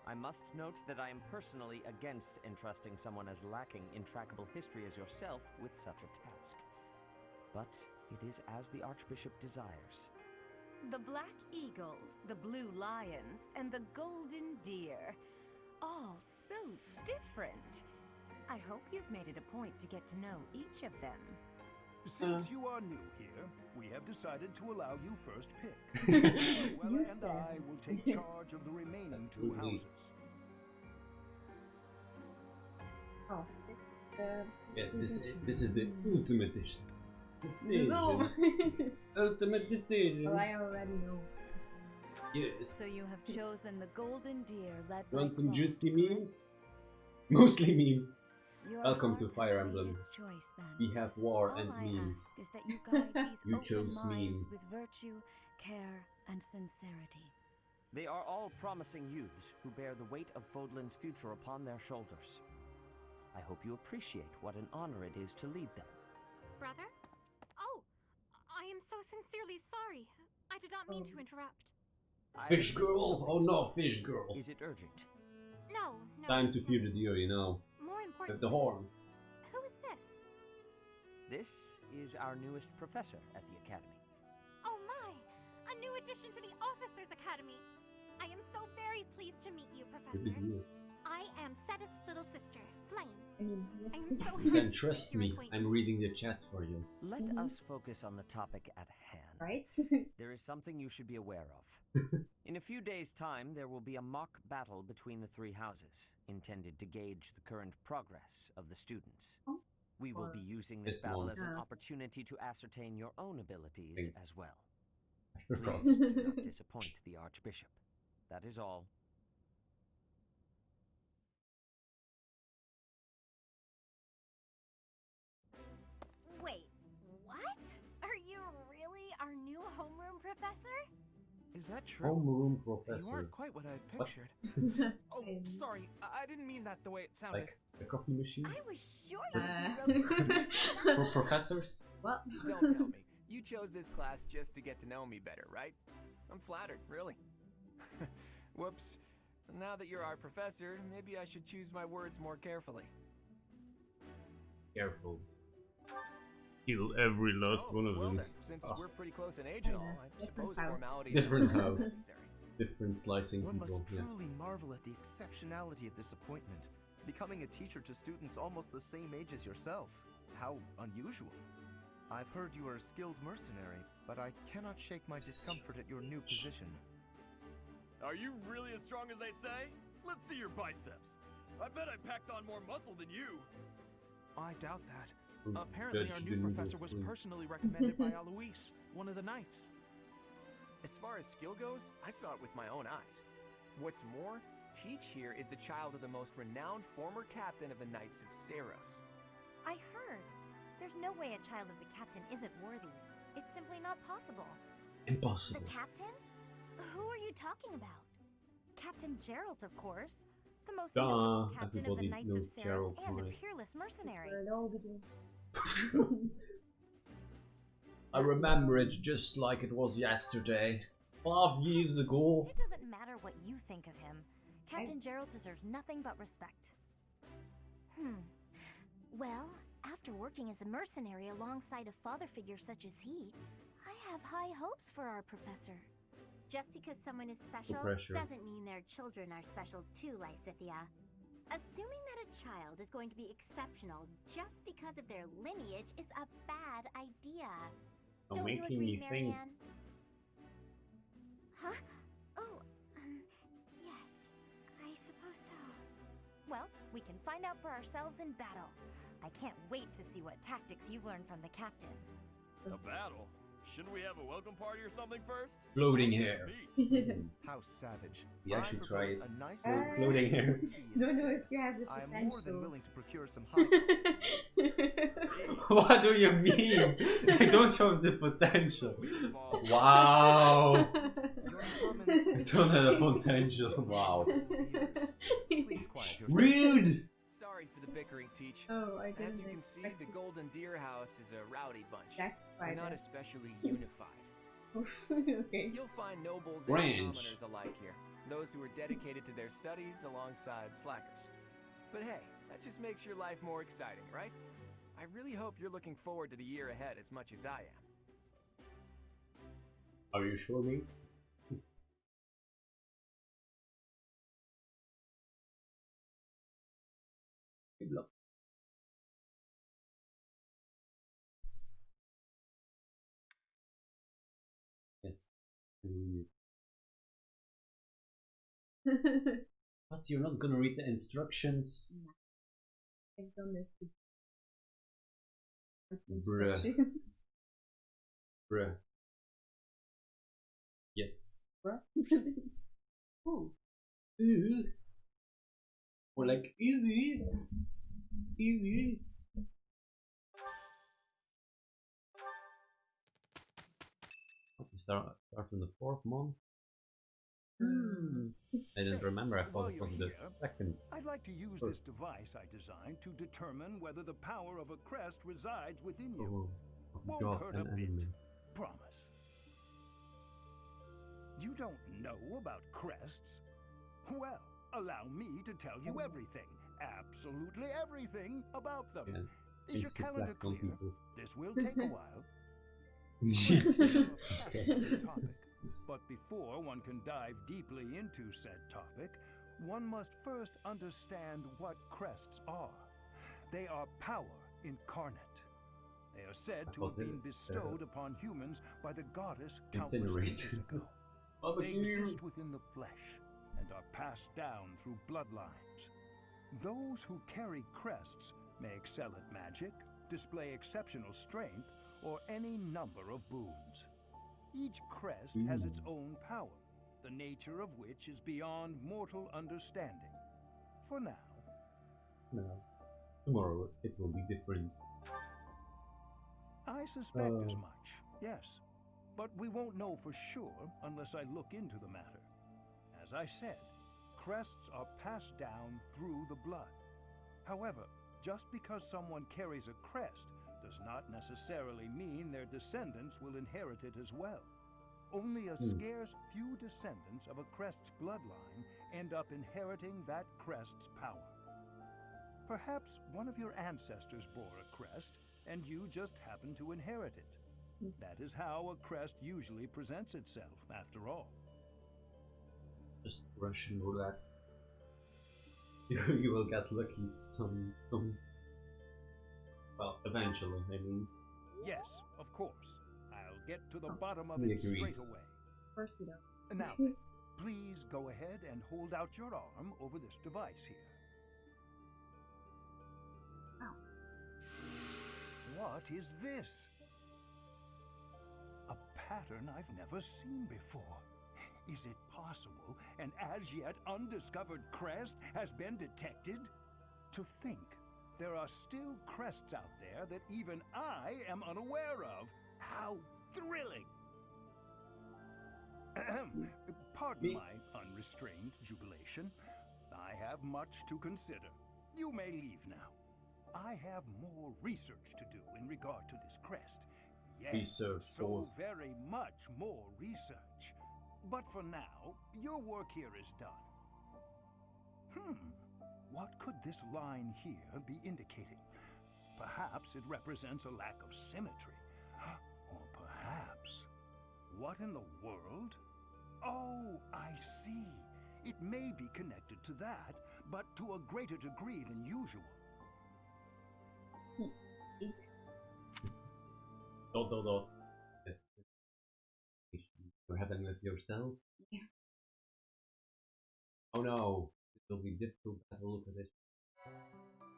I must note that I am personally against entrusting someone as lacking in trackable history as yourself with such a task. But it is as the Archbishop desires. The black eagles, the blue lions, and the golden deer. All so different. I hope you've made it a point to get to know each of them. Since you are new here, we have decided to allow you first pick. Luella and I will take charge of the remaining two houses. Oh, yes, this is the ultimate decision. No. Ultimate decision. Oh, I already know. Yes. So you have chosen the golden deer led by Want some Claude, juicy correct? memes? Mostly memes. Your Welcome to heart Fire has made Emblem. its choice, then. We have war All and I memes. ask is that you guide these You open chose minds memes. with virtue, care, and sincerity. They are all promising youths who bear the weight of Fodlan's future upon their shoulders. I hope you appreciate what an honor it is to lead them. Brother? Oh, I am so sincerely sorry. I did not mean to interrupt. Fish girl? Oh no, fish girl. Is it urgent? No, no. Time to fear the deer, you know. More important. The horn. Who is this? This is our newest professor at the Academy. Oh my! A new addition to the Officers Academy. I am so very pleased to meet you, Professor. I am Sedith's little sister, Flame. I am so You happy can trust to make me. your I'm reading the chats for you. Let us focus on the topic at hand. Right? There is something you should be aware of. In a few days' time, there will be a mock battle between the three houses, intended to gauge the current progress of the students. We will be using this battle as an opportunity to ascertain your own abilities as well. Please do not disappoint the Archbishop. That is all. Wait, what? Are you really our new homeroom professor? Is that true? Homeroom You professor. aren't quite what I had What? pictured. Oh, sorry. I didn't mean that the way it sounded. Like a coffee machine? I was sure you For professors? What? Don't tell me. You chose this class just to get to know me better, right? I'm flattered, really. Whoops. Now that you're our professor, maybe I should choose my words more carefully. Careful. Kill every last one of Well them. then, since we're pretty close in age and all, I suppose formalities Different are house. necessary. Different slicing One people. must Yeah. truly marvel at the exceptionality of this appointment. Becoming a teacher to students almost the same age as yourself. How unusual. I've heard you are a skilled mercenary, but I cannot shake my discomfort at your new position. Are you really as strong as they say? Let's see your biceps. I bet I packed on more muscle than you. I doubt that. Ooh, Apparently, our judge new the professor noodles, was please. personally recommended by Alois, one of the knights. As far as skill goes, I saw it with my own eyes. What's more, Teach here is the child of the most renowned former captain of the Knights of Saros. I heard. There's no way a child of the captain isn't worthy. It's simply not possible. Impossible. The captain? Who are you talking about? Captain Geralt, of course. The most notable captain of the everybody Knights of knows Saros Geralt, and a right? peerless mercenary. I remember it just like it was yesterday. 5 years ago. It doesn't matter what you think of him. Captain Geralt deserves nothing but respect. Well, after working as a mercenary alongside a father figure such as he, I have high hopes for our professor. Just because someone is special pressure. doesn't mean their children are special too, Lysithia. Assuming that a child is going to be exceptional just because of their lineage is a bad idea. Don't you making agree, me think. Marianne? Huh? Oh, yes, I suppose so. Well, we can find out for ourselves in battle. I can't wait to see what tactics you've learned from the captain. A battle? Shouldn't we have a welcome party or something first? Floating hair. How savage. Yeah, I I should try propose it. a nice Floating hair. Don't know if you have the I potential. am more than willing to procure some high. What do you mean? I don't have the potential. Wow. I don't have the potential. Wow. Please quiet yourself. Rude. Sorry for the bickering, Teach. Oh, I As didn't you can see, expect the Golden Deer House is a rowdy bunch. That's They're fine. not especially unified. Okay. You'll find nobles Range. and commoners alike here. Those who are dedicated to their studies alongside slackers. But hey, that just makes your life more exciting, right? I really hope you're looking forward to the year ahead as much as I am. Are you sure, mate? Good luck. But you're not gonna read the instructions? I've done this Bruh. instructions. Bruh. Yes. Bruh. Ooh. Ooh. Or like ooh. Ooh. What to start from the 4th month? I didn't remember. I thought While it was you're the here, 2nd. I'd like to use this device I designed to determine whether the power of a crest resides within you. Won't God, hurt an a bit. enemy. Promise. You don't know about crests? Well, allow me to tell you everything, absolutely everything about them. Yeah, Is your seems to calendar flex on clear? people. This will take a while. Yes. Crests are a fascinating topic, but before one can dive deeply into said topic, one must first understand what crests are. They are power incarnate. They are said to have been bestowed upon humans by the goddess countless ages ago. They exist within the flesh and are passed down through bloodlines. Those who carry crests may excel at magic, display exceptional strength, or any number of boons. Each crest has its own power, the nature of which is beyond mortal understanding. For now. No. Tomorrow it will be different. I suspect as much, yes. But we won't know for sure unless I look into the matter. As I said, crests are passed down through the blood. However, just because someone carries a crest does not necessarily mean their descendants will inherit it as well. Only a scarce few descendants of a crest's bloodline end up inheriting that crest's power. Perhaps one of your ancestors bore a crest, and you just happen to inherit it. That is how a crest usually presents itself, after all. Just Russian roulette. You will get lucky some. Well, eventually, I mean. Yes, of course. I'll get to the bottom of He it straight agrees. away. Of course you don't. Now then, please go ahead and hold out your arm over this device here. Ow. What is this? A pattern I've never seen before. Is it possible an as yet undiscovered crest has been detected? To think there are still crests out there that even I am unaware of. How thrilling! Pardon my unrestrained jubilation. I have much to consider. You may leave now. I have more research to do in regard to this crest. Yes, Research so very much more research. But for now, your work here is done. What could this line here be indicating? Perhaps it represents a lack of symmetry. Or perhaps... What in the world? Oh, I see. It may be connected to that, but to a greater degree than usual. Dot. Yes. You're having with yourself? Yeah. Oh no. It will be difficult to have a look at this.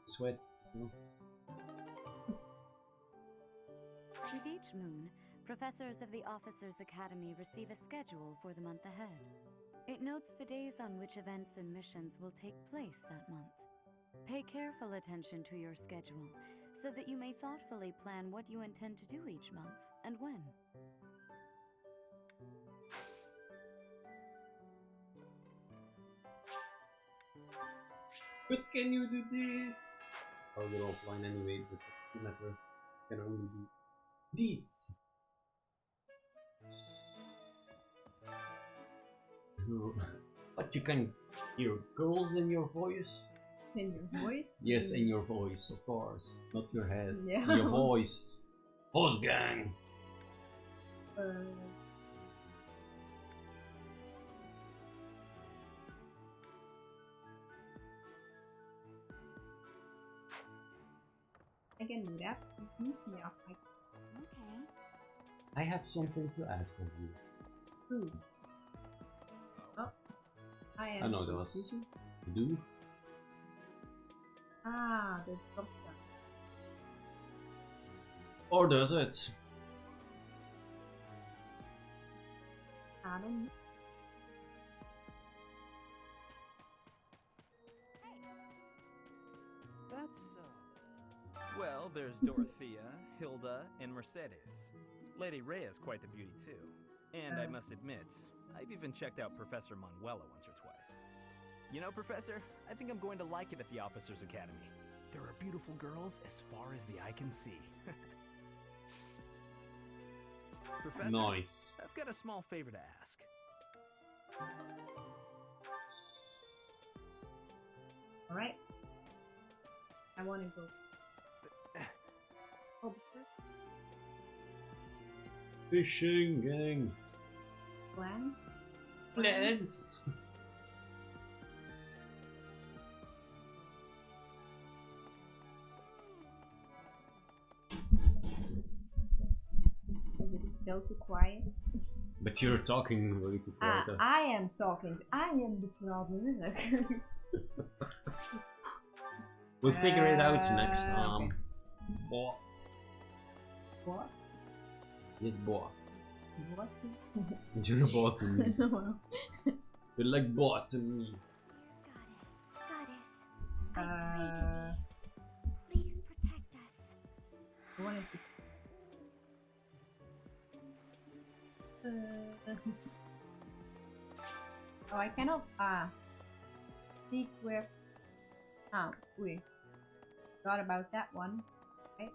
Sweat. No. With each moon, professors of the Officers' Academy receive a schedule for the month ahead. It notes the days on which events and missions will take place that month. Pay careful attention to your schedule, so that you may thoughtfully plan what you intend to do each month and when. But can you do this? I'll get offline anyway, but it doesn't matter. Can only do this. But you can hear girls in your voice? In your voice? Yes, in your voice, of course. Not your head. Yeah. Your voice. Wolfgang! I can do that. Yeah. Okay. I have something to ask of you. Oh. I know those. Do? Ah, the drop zone. Or does it? I don't know. That's well, there's Dorothea, Hilda, and Mercedes. Lady Rhea's quite the beauty too. And I must admit, I've even checked out Professor Manuela once or twice. You know, Professor, I think I'm going to like it at the Officers Academy. There are beautiful girls as far as the eye can see. Professor, Nice. I've got a small favor to ask. Alright. I want to go. Oh, Fishing gang. plan? Yes. Is it still too quiet? But you're talking way too quiet. I am talking. I am the problem. We'll figure it out next time. Okay. Boy. What? Yes, boy. What? You're a bot to me. Well, You're like bot to me. Goddess, I pray to thee. Please protect us. I wanted to. Oh, I cannot. Speak with. We forgot about that one. Right?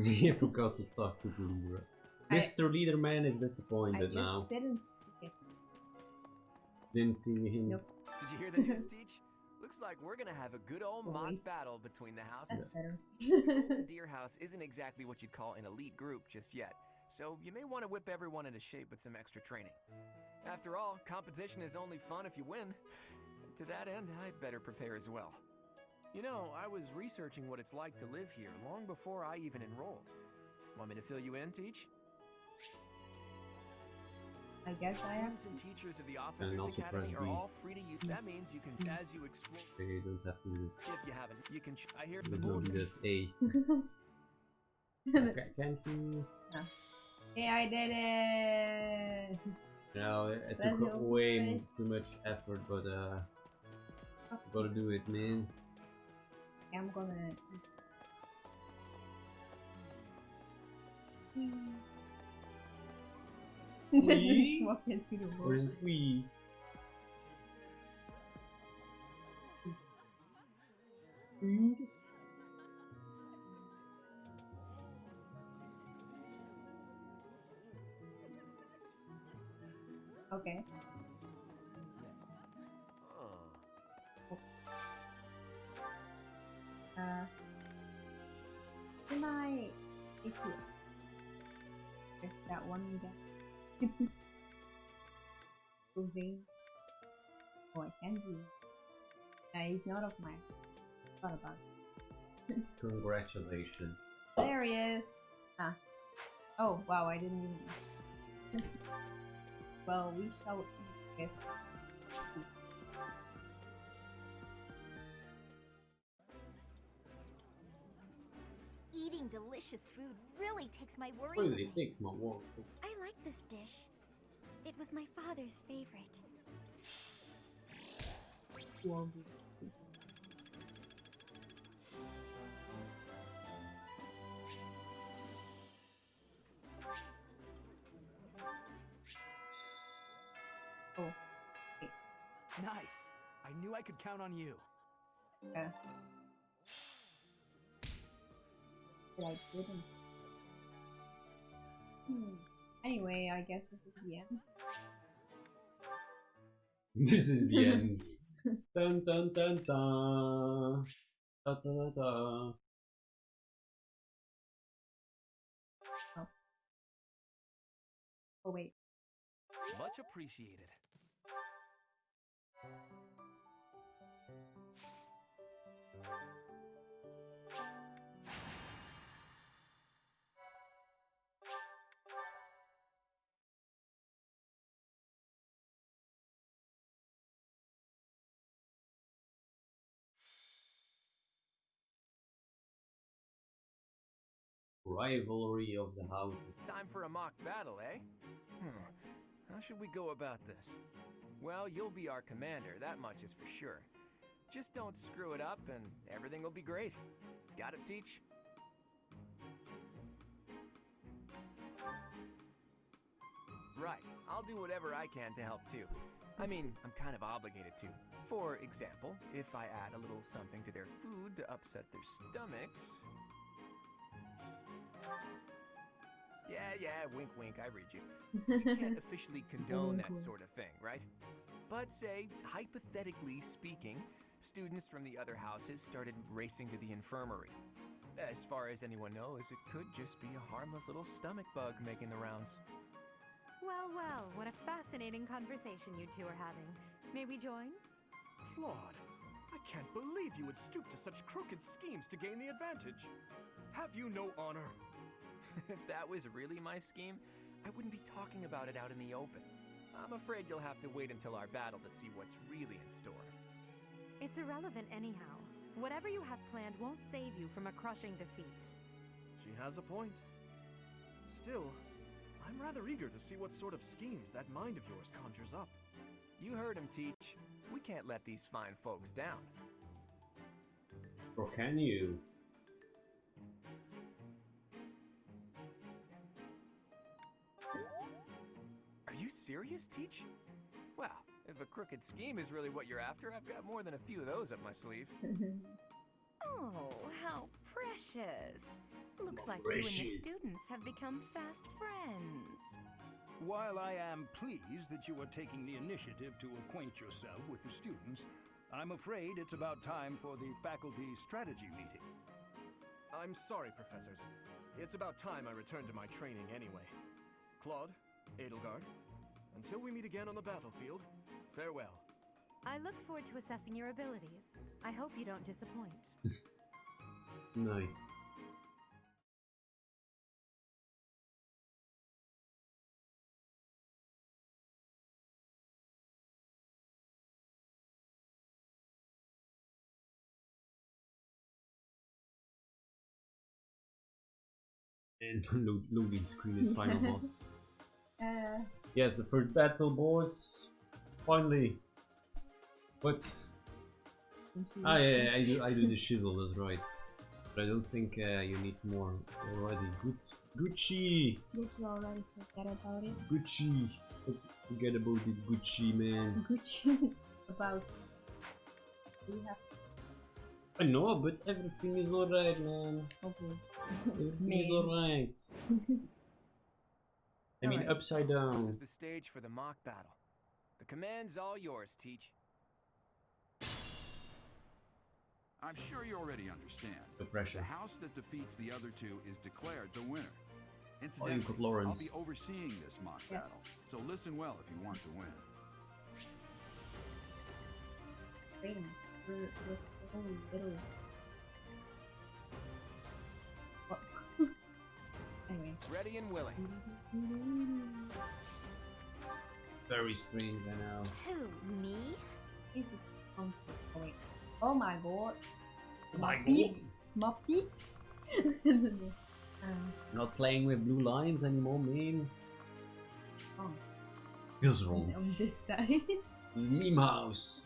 You forgot to talk to Boomer. Mr. Leaderman is disappointed now. I just didn't see it. Didn't see him. Nope. Did you hear the news, Teach? Looks like we're gonna have a good old mock battle between the houses. That's better. Golden Deer House isn't exactly what you'd call an elite group just yet, so you may want to whip everyone into shape with some extra training. After all, competition is only fun if you win. To that end, I'd better prepare as well. You know, I was researching what it's like to live here long before I even enrolled. Want me to fill you in, Teach? I guess I am. Students and teachers of the Officers Academy are all free to use. That means you can, as you explore. You don't have to. If you haven't, you can. I hear the There's no board. that's A. Okay, can't you? No. Hey, I did it! No, it Let's took go way for it. too much effort, but gotta do it, man. I'm gonna. We? Walk into the Where's water. we? Okay. Can I? If you. If that one again. Moving. Oh, I can do it. He's not of mine. Thought about it. Congratulations. There he is. Ah. Oh, wow, I didn't even. Well, we shall. If. Eating delicious food really takes my worries Really away. takes my work. I like this dish. It was my father's favorite. Oh. Nice. I knew I could count on you. Okay. But I didn't. Anyway, I guess this is the end. This is the end. Dun dun dun dun. Da, da, da, da. Oh wait. Much appreciated. Rivalry of the houses. Time for a mock battle, eh? How should we go about this? Well, you'll be our commander, that much is for sure. Just don't screw it up and everything will be great. Got it, Teach? Right, I'll do whatever I can to help too. I mean, I'm kind of obligated to. For example, if I add a little something to their food to upset their stomachs... Yeah, wink wink, I read you. We can't officially condone that sort of thing, right? But say, hypothetically speaking, students from the other houses started racing to the infirmary. As far as anyone knows, it could just be a harmless little stomach bug making the rounds. Well, well, what a fascinating conversation you two are having. May we join? Claude, I can't believe you would stoop to such crooked schemes to gain the advantage. Have you no honor? If that was really my scheme, I wouldn't be talking about it out in the open. I'm afraid you'll have to wait until our battle to see what's really in store. It's irrelevant anyhow. Whatever you have planned won't save you from a crushing defeat. She has a point. Still, I'm rather eager to see what sort of schemes that mind of yours conjures up. You heard him, Teach. We can't let these fine folks down. Or can you? Are you serious, Teach? Well, if a crooked scheme is really what you're after, I've got more than a few of those up my sleeve. Oh, how precious. Looks like you and the students have become fast friends. While I am pleased that you are taking the initiative to acquaint yourself with the students, I'm afraid it's about time for the faculty strategy meeting. I'm sorry, professors. It's about time I returned to my training anyway. Claude, Edelgard, until we meet again on the battlefield, farewell. I look forward to assessing your abilities. I hope you don't disappoint. No. And loading screen is final boss. Yes, the first battle, boys. Finally. What? Yeah, I do the shizzle, that's right. But I don't think you need more already. Gucci! Gucci already, forget about it. Gucci! Forget about it, Gucci, man. Gucci about... We have... I know, but everything is alright, man. Okay. Everything is alright. I mean, upside down. This is the stage for the mock battle. The command's all yours, Teach. I'm sure you already understand. The pressure. The house that defeats the other two is declared the winner. Oh, Incidentally, you Lawrence. I'll be overseeing this mock battle, so listen well if you want to win. We're so little. What? Anyway. Ready and willing. Very strange, I know. Who, me? Jesus. Oh wait. Oh my god. My peeps. My peeps. Not playing with blue lines anymore, man. Oh. Feels wrong. On this side. It's Meme House.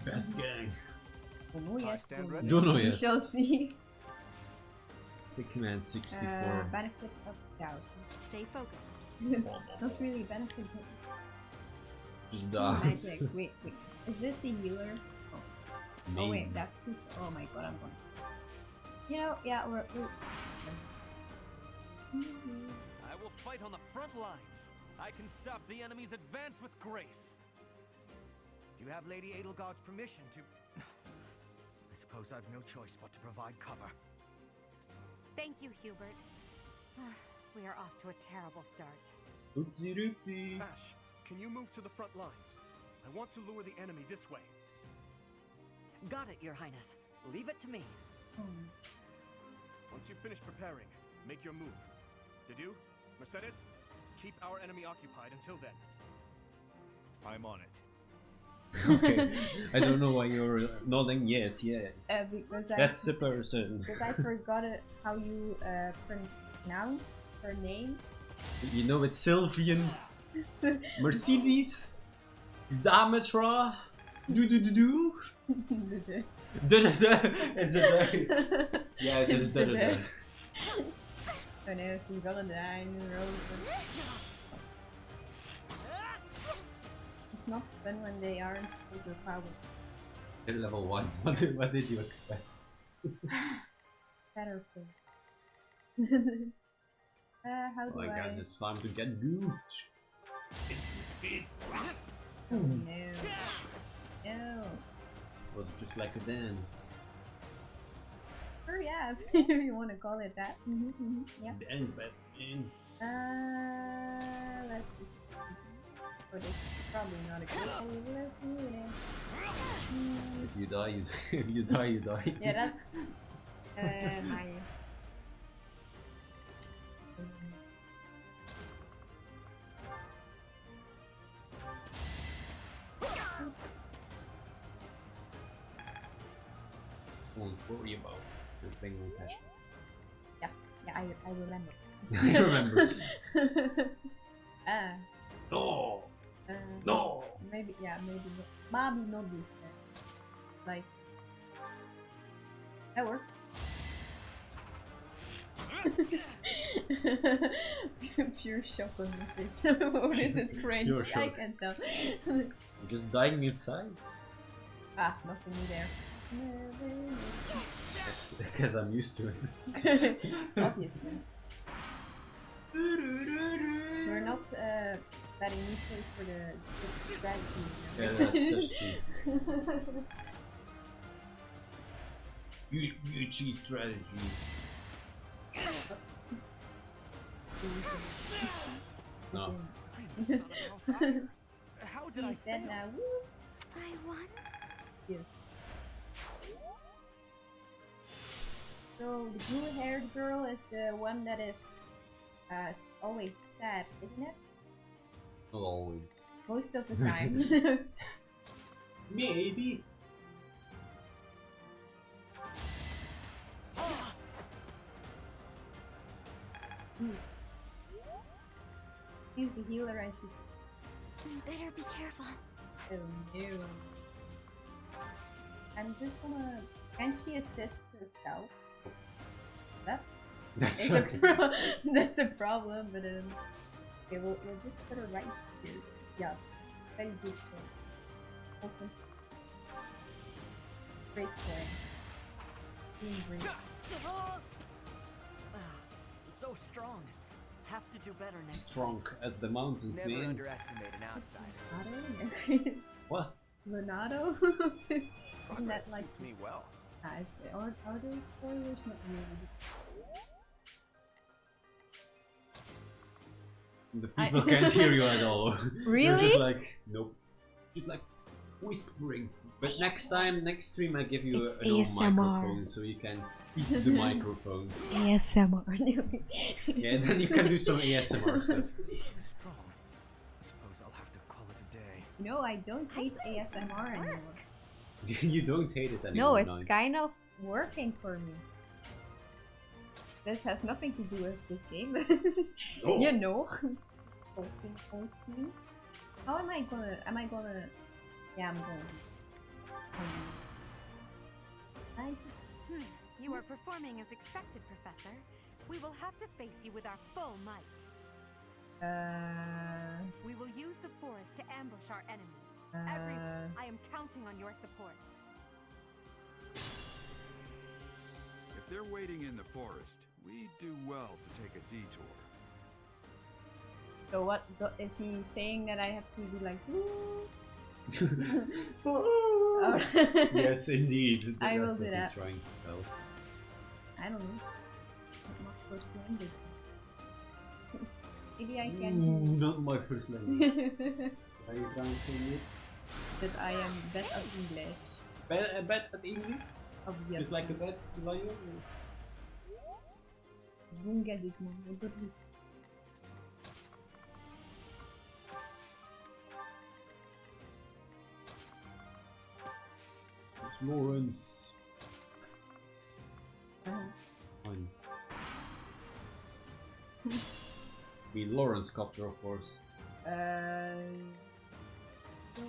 Best gang. Don't know yet. Don't know yet. We shall see. Stick command 64. Benefits of doubt. Stay focused. Not really benefit. Just Magic. Wait. Is this the healer? Oh wait, that's... Oh my god, I'm going... You know, yeah, we're... I will fight on the front lines. I can stop the enemy's advance with grace. Do you have Lady Edelgard's permission to... I suppose I've no choice but to provide cover. Thank you, Hubert. We are off to a terrible start. Oopsie doopsie. Ash, can you move to the front lines? I want to lure the enemy this way. Got it, Your Highness. Leave it to me. Once you finish preparing, make your move. Dedu, Mercedes, keep our enemy occupied until then. I'm on it. Okay, I don't know why you're nodding. Yes, yeah. Because That's a person. Because I forgot how you pronounce her name. You know it's Sylvian, Mercedes, Dametra, do. It's a yes, it's da. Oh no, she's gonna die in the road. It's not fun when they aren't overpowered. They're level 1. What did you expect? Better thing. How do oh my I... god, it's time to get good. Oh no. No. Was it just like a dance? Sure, yeah, if you want to call it that. Yeah. It's dance, but let's just... Oh, this is probably not a good idea. Let's do it. If you die, you die, you die. Yeah, that's... my... Won't worry about your thing with passion. Yeah, I remember. I remember. No! No! Maybe, yeah, maybe not. Maybe not this. Like... That works. Pure shock on my face. Or is it cringe? I can't tell. You're just dying inside? Ah, nothing there. Because I'm used to it. Obviously. We're not that in UK for the strategy. Yeah, that's true. Gucci strategy. No. How did I fail? I won. Yeah. So the blue-haired girl is the one that is always sad, isn't it? Not always. Most of the time. Maybe. She's the healer and she's... Better be careful. Oh no. I'm just gonna... Can she assist herself? That's a problem, but okay, we'll just put her right here. Yeah, very good thing. Okay. Great point. So strong. Have to do better next Strong as the mountains, Never man. underestimate an outsider. Leonardo? What? Leonardo? Isn't that like... Suits me well. I say, are those spoilers? Not really. The people can't hear you at all. Really? You're just like, nope. Just like whispering. But next time, next stream, I give you a new microphone so you can eat the microphone. ASMR. Yeah, then you can do some ASMR stuff. Strong. Suppose I'll have to call it a day. No, I don't hate ASMR anymore. You don't hate it anymore. No, it's kind of working for me. This has nothing to do with this game. Oh. You know. How am I gonna... Yeah, I'm going. You are performing as expected, Professor. We will have to face you with our full might. We will use the forest to ambush our enemy. Everyone, I am counting on your support. If they're waiting in the forest, we do well to take a detour. So what is he saying that I have to be like? Yes, indeed. I will That's do what that. he's trying to tell. I don't know. I'm not supposed to end it. Maybe I can. Not my first language. Are you trying to say it? That I am bad at English. Bad at English? Obviously. Just like a bad lion? Don't get it, man. I got this. Lawrence. Fine. The Lawrence copter, of course. So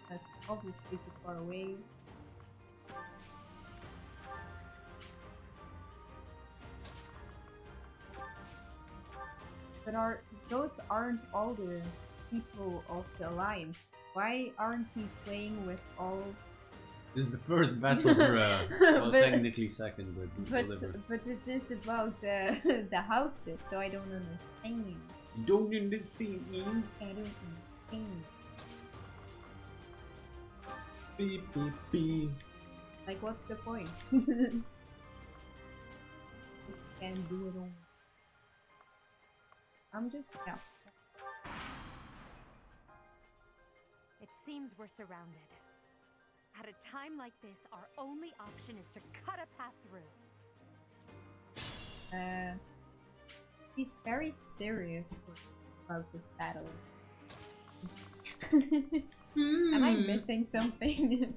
that's obviously too far away. But those aren't all the people of the Alliance. Why aren't we playing with all? This is the first battle, well, technically second, but whatever. But it is about the houses, so I don't understand. You don't understand? I don't understand. Beep beep beep. Like, what's the point? Just can't do it all. I'm just yeah. It seems we're surrounded. At a time like this, our only option is to cut a path through. He's very serious about this battle. Am I missing something?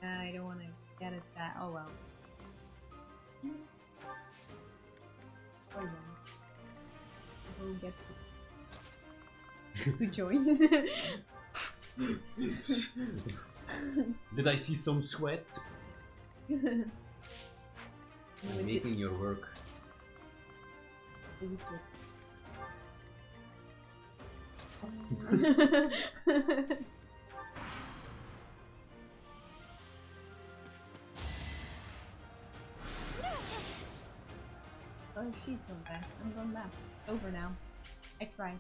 I don't want to get at that. Oh well. Oh well. We'll get to join. Did I see some sweat? I'm making your work. Oh, she's going back. I'm going back. Over now. I tried.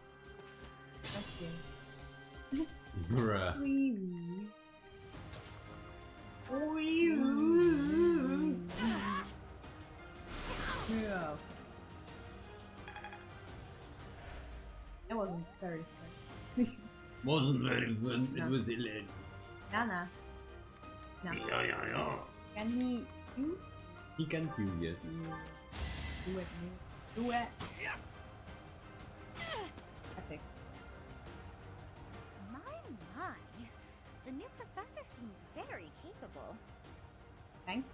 That's good. Bruh. Yeah. That wasn't very fun. Wasn't very fun. No. It was hilarious. Nana. No. Yeah. Can he do? He can do, yes. Do it, man. Do it. Epic. My. The new professor seems very capable. Thanks.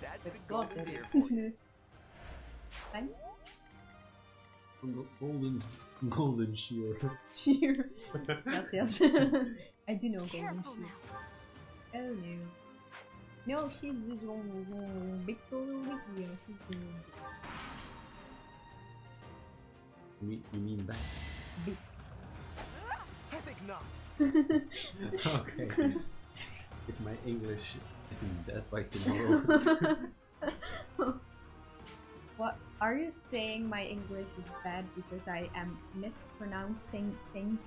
That's With the God, golden that deer is. for you. Thanks. Golden shear. Sheer. Yes. I do know golden Careful sheer. now. Oh no. No, she's this one big little wiki. You mean that? Big. I think not. Okay. If my English isn't dead by tomorrow. What? Are you saying my English is bad because I am mispronouncing things?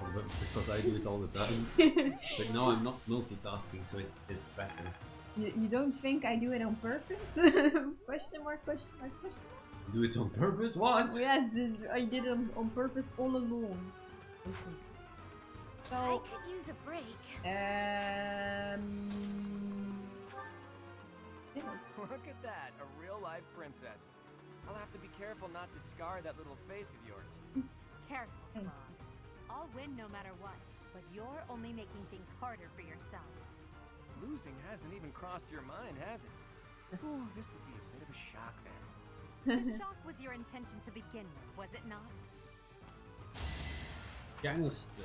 Well, because I do it all the time. But now I'm not multitasking, so it's better. You don't think I do it on purpose? Question mark, question mark, question mark. Do it on purpose? What? Yes, I did it on purpose all along. I So, could use a break. Look at that, a real-life princess. I'll have to be careful not to scar that little face of yours. Careful, Claude. I'll win no matter what, but you're only making things harder for yourself. Losing hasn't even crossed your mind, has it? Oh, this would be a bit of a shock then. To shock was your intention to begin with, was it not? Gangster.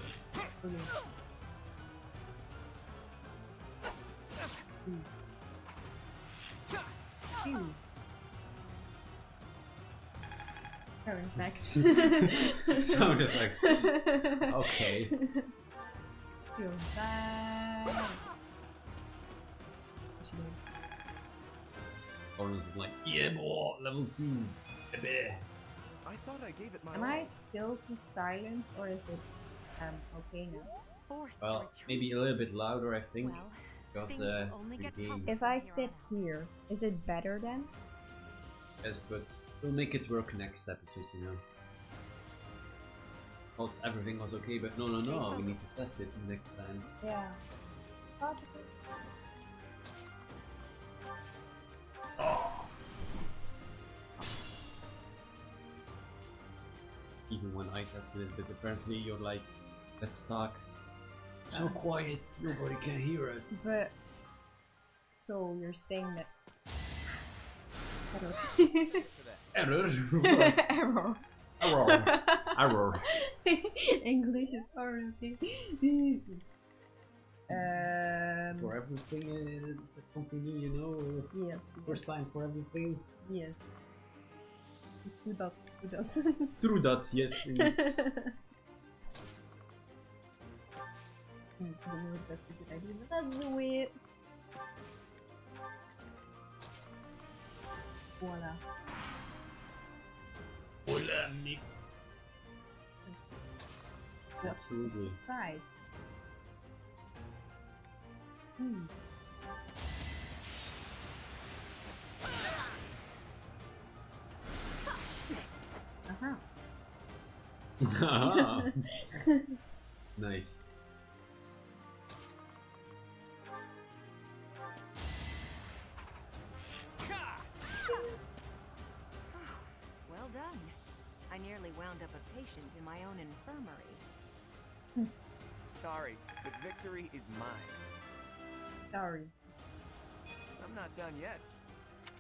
Sound effects. Sound effects. Okay. Feel bad. Or is it like, yeah, boy, level 2. Baby. I thought I gave it my Am all. I still too silent, or is it okay now? Forced Well, to retreat. maybe a little bit louder, I think. Well, Because things will only get the game tougher. If I From here sit on out. here, is it better then? yes, but we'll make it work next episode, you know. Thought everything was okay, but no, Stay we need to focused. test it next time. Yeah. Even when I tested it, but apparently you're like, let's talk. So quiet, nobody can hear us. But so you're saying that Error. error. Error. Error. English is horrible. For everything, there's something new, you know. Yes. First time for everything. Yes. Two dots. True that, yes. Indeed. I don't know if that's a good idea, but let's do it. Voila. Voila, mix. Absolutely. Surprise. Nice. Well done. I nearly wound up a patient in my own infirmary. Sorry, but victory is mine. Sorry. I'm not done yet.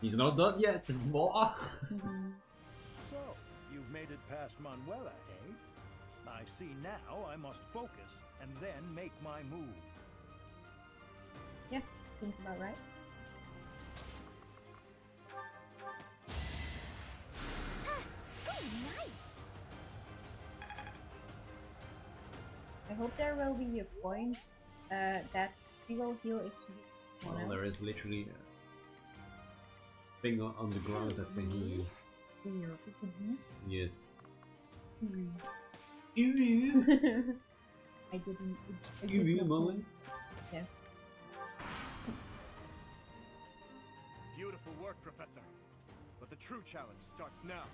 He's not done yet. What? So, you've made it past Manuela, eh? I see now I must focus and then make my move. Yeah, seems about right. Nice. I hope there will be a point that she will heal if she Well, there is literally a thing on the ground that can heal you. Yes. I didn't. Give you a moment. Yeah. Beautiful work, Professor. But the true challenge starts now.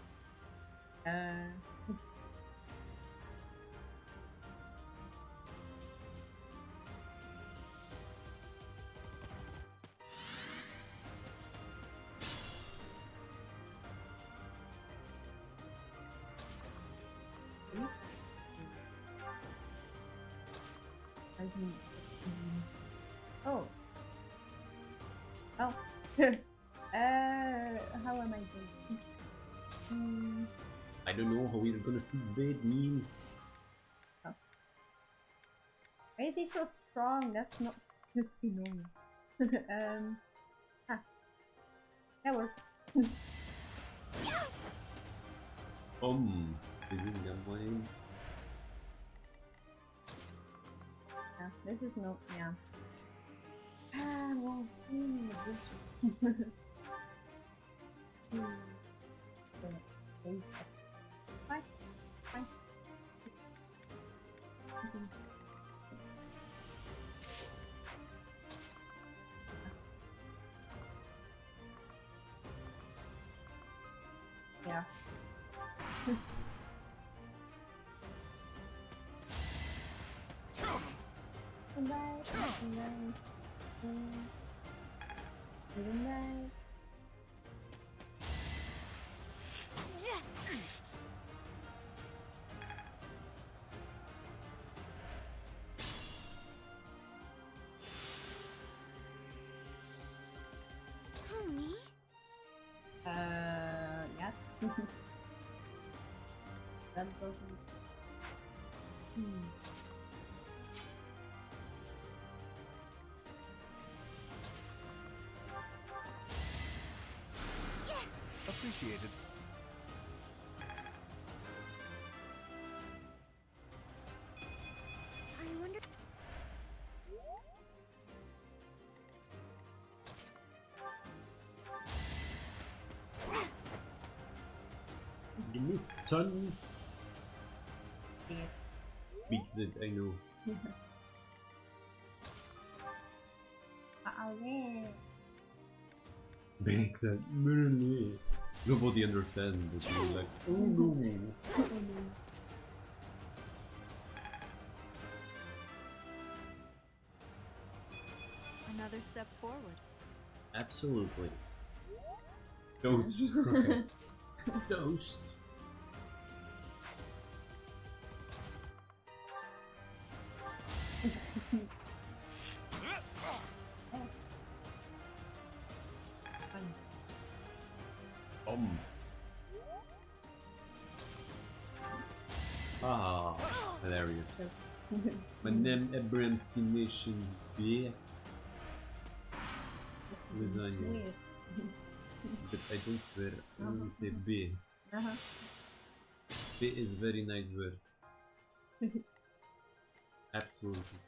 Oh. Oh. How am I doing? I don't know how we're gonna evade me. Oh. Why is he so strong? That's not. Let's see, normal. That worked. Isn't that way? Yeah, this is not. Yeah. Well, see. Fine. Fine. Yeah. Me? Yeah. That doesn't. Appreciated. I wonder. You missed, son. Yeah. Beats it, I know. Makes it. Nobody understands, but you're like, oh no. Another step forward. Absolutely. Toast. Okay. Toast. Ah, hilarious. My name Emblem destination B. Lasagna. But I don't swear. I only say B. B is very nice word. Absolutely.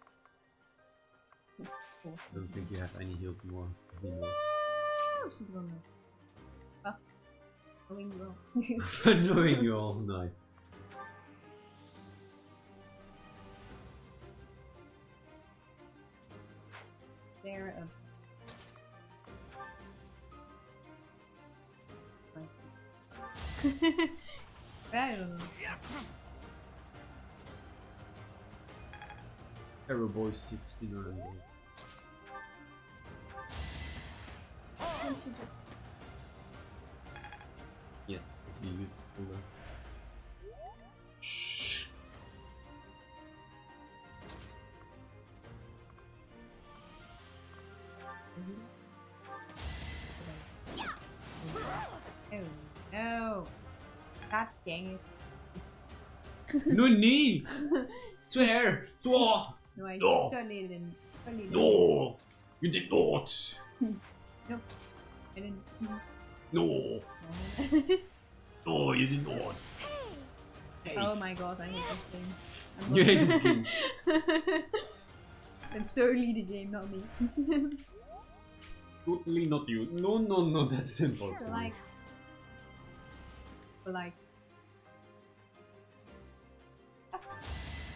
Don't think you have any heals more. Oh, she's gonna. Oh, knowing you all. Knowing you all, nice. Is there a I don't know. Arrow Boy 69. Yes, if you use the cooler. Shh. Oh no! God dang it! No knee. Swear. Swear. No, I No. totally didn't. Totally didn't. No, you did not. Nope. I didn't. No. No, you did not. Hey. Oh my god, I hate this game. I'm You not- hate this game. It's solely the game, not me. Totally not you. No, no, no, that's simple. So like, but like,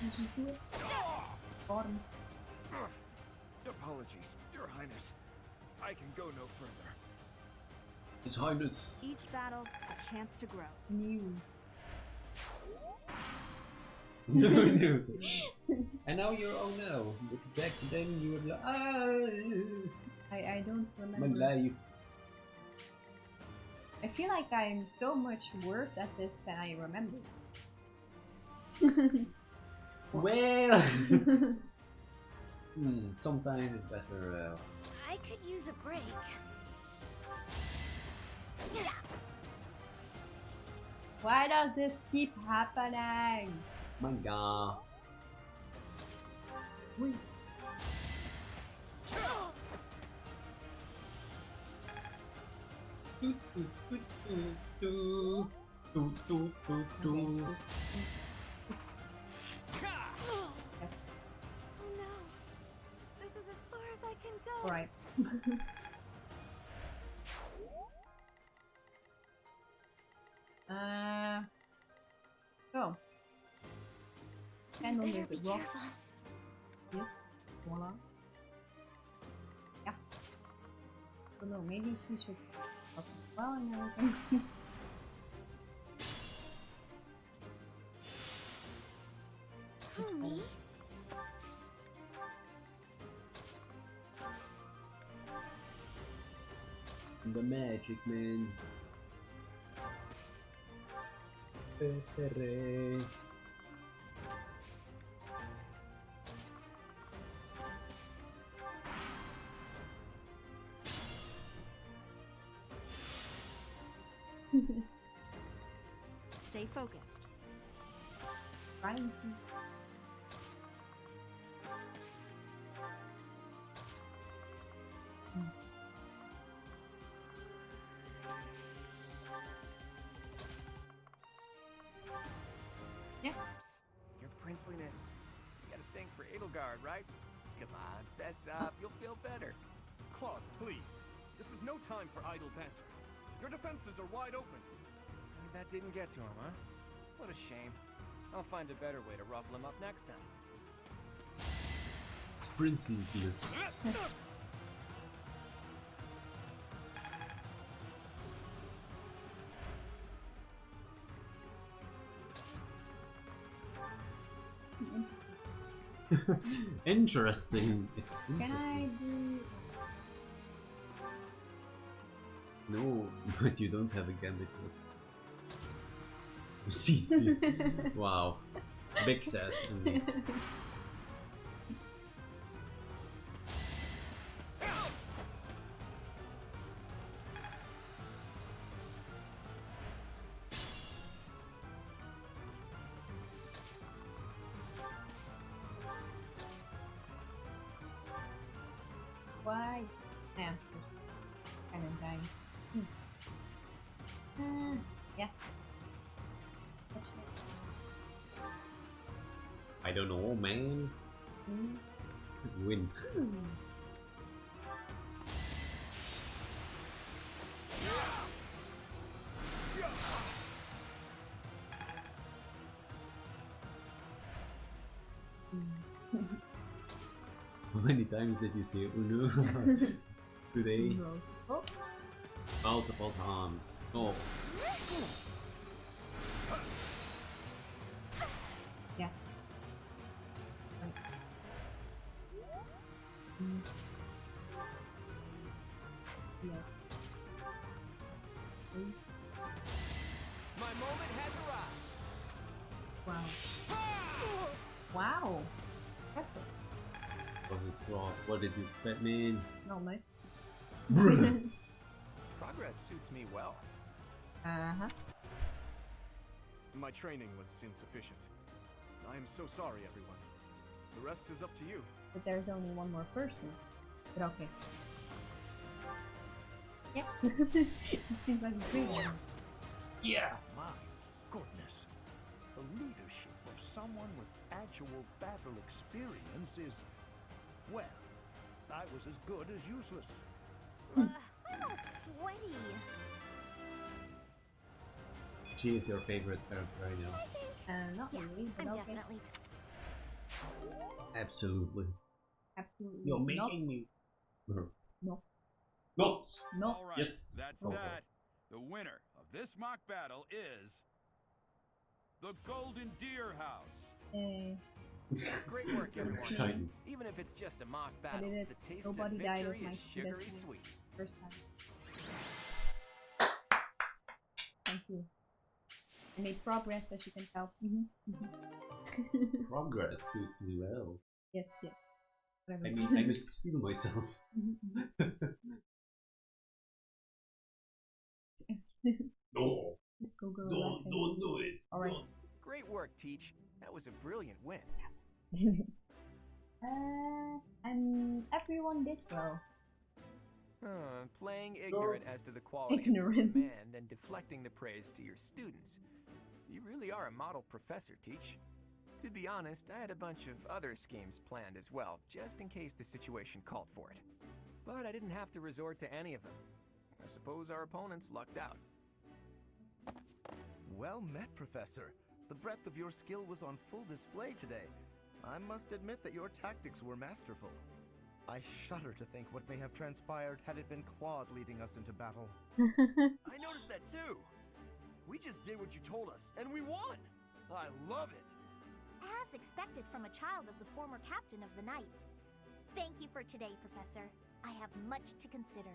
did you see it? Bottom. Apologies, Your Highness. I can go no further. His Highness. Each battle, a chance to grow. New. No, no. And now you're oh no. But back then you were like, I don't my remember. life. I feel like I'm so much worse at this than I remember. Well. Sometimes it's better. I could use a break. Why does this keep happening? My God. Wait. Yes. Oh no! This is as far as I can go. Alright. So. And then there's a rock. Yes. Voila. Yeah. So no, maybe she should help as well and everything. Homie? The magic man. Stay focused. Trying to. Yeah. Psst, Your Princeliness. You got a thing for Edelgard, right? Come on, fess up. You'll feel better. Claude, please. This is no time for idle banter. Your defenses are wide open. That didn't get to him, huh? What a shame. I'll find a better way to ruffle him up next time. Princeliness. Interesting. It's Can I interesting. do? No, but you don't have a gambit. CT. Wow. Big set. Indeed. I don't know, man. Win. How many times did you say Unu today? Oh. Multiple times. Oh. Yeah. Yeah. My moment has arrived. Wow. Wow. Impressive. Was it strong? What did you expect, man? Not much. Progress suits me well. Uh-huh. My training was insufficient. I am so sorry, everyone. The rest is up to you. But there's only one more person. But okay. Yeah. It seems like a good one. Yeah, my goodness. The leadership of someone with actual battle experience is, well, I was as good as useless. I'm all sweaty. She is your favorite character right now. Not really, but I'm okay. definitely. Absolutely. Absolutely. You're making not. me. No. Not. No. All right, Yes. that's Okay. that. The winner of this mock battle is the Golden Deer House. Great work, everyone. Exciting. Even if it's just a mock I battle, did it. the taste Nobody of died of victory my is sugary predestined sweet. first time. Thank you. I made progress, as you can tell. Progress suits me well. Yes, yeah. I mean, I must steal myself. No. Let's go, girl. Don't do it. Alright. Great work, Teach. That was a brilliant win. And everyone did well. Playing ignorant as to the quality of Ignorance. your command and deflecting the praise to your students. You really are a model professor, Teach. To be honest, I had a bunch of other schemes planned as well, just in case the situation called for it. But I didn't have to resort to any of them. I suppose our opponents lucked out. Well met, Professor. The breadth of your skill was on full display today. I must admit that your tactics were masterful. I shudder to think what may have transpired had it been Claude leading us into battle. I noticed that too. We just did what you told us, and we won. I love it. As expected from a child of the former captain of the Knights. Thank you for today, Professor. I have much to consider.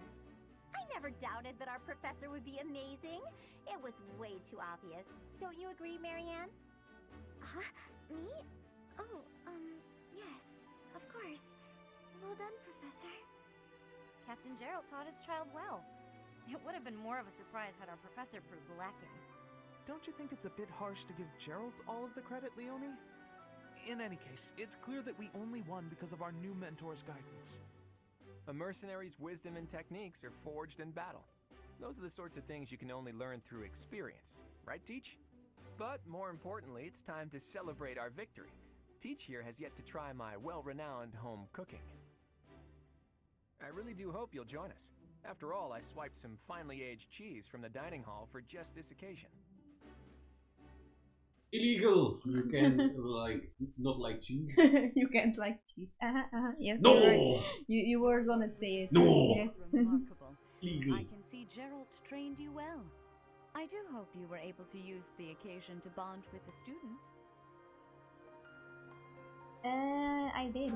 I never doubted that our professor would be amazing. It was way too obvious. Don't you agree, Marianne? Huh? Me? Oh, yes, of course. Well done, Professor. Captain Gerald taught his child well. It would have been more of a surprise had our professor proved lacking. Don't you think it's a bit harsh to give Gerald all of the credit, Leonie? In any case, it's clear that we only won because of our new mentor's guidance. A mercenary's wisdom and techniques are forged in battle. Those are the sorts of things you can only learn through experience, right, Teach? But more importantly, it's time to celebrate our victory. Teach here has yet to try my well-renowned home cooking. I really do hope you'll join us. After all, I swiped some finely aged cheese from the dining hall for just this occasion. Illegal! You can't, not like cheese. You can't like cheese. Yes, No! you're right. You were gonna say it. No! Yes. Remarkable. Legal. I can see Gerald trained you well. I do hope you were able to use the occasion to bond with the students. I did.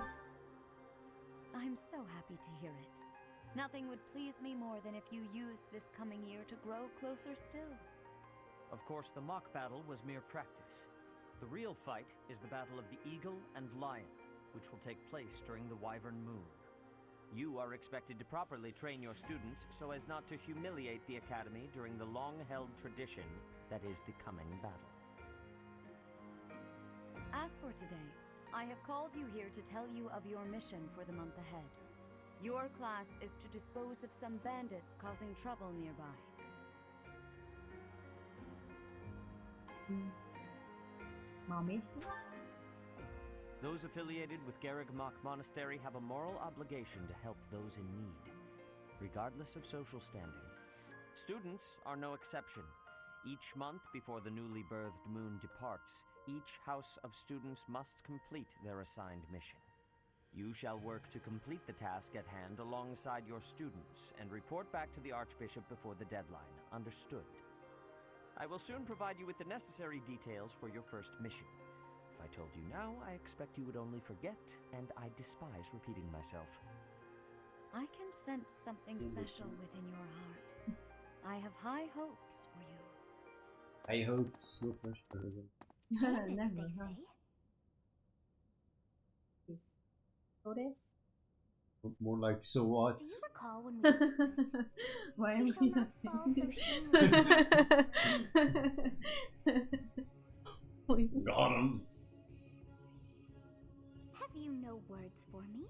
I'm so happy to hear it. Nothing would please me more than if you used this coming year to grow closer still. Of course, the mock battle was mere practice. The real fight is the battle of the Eagle and Lion, which will take place during the Wyvern Moon. You are expected to properly train your students so as not to humiliate the Academy during the long-held tradition that is the coming battle. As for today, I have called you here to tell you of your mission for the month ahead. Your class is to dispose of some bandits causing trouble nearby. My mission? Those affiliated with Garrigmach Monastery have a moral obligation to help those in need, regardless of social standing. Students are no exception. Each month before the newly birthed moon departs, each house of students must complete their assigned mission. You shall work to complete the task at hand alongside your students and report back to the Archbishop before the deadline. Understood? I will soon provide you with the necessary details for your first mission. If I told you now, I expect you would only forget, and I despise repeating myself. I can sense something special within your heart. I have high hopes for you. I hope so pressure. Never, they huh? say. Yes. Codex? More like, so what? Do you recall when we first met? Why am You we shall not fall so shamelessly. Got him. Have you no words for me?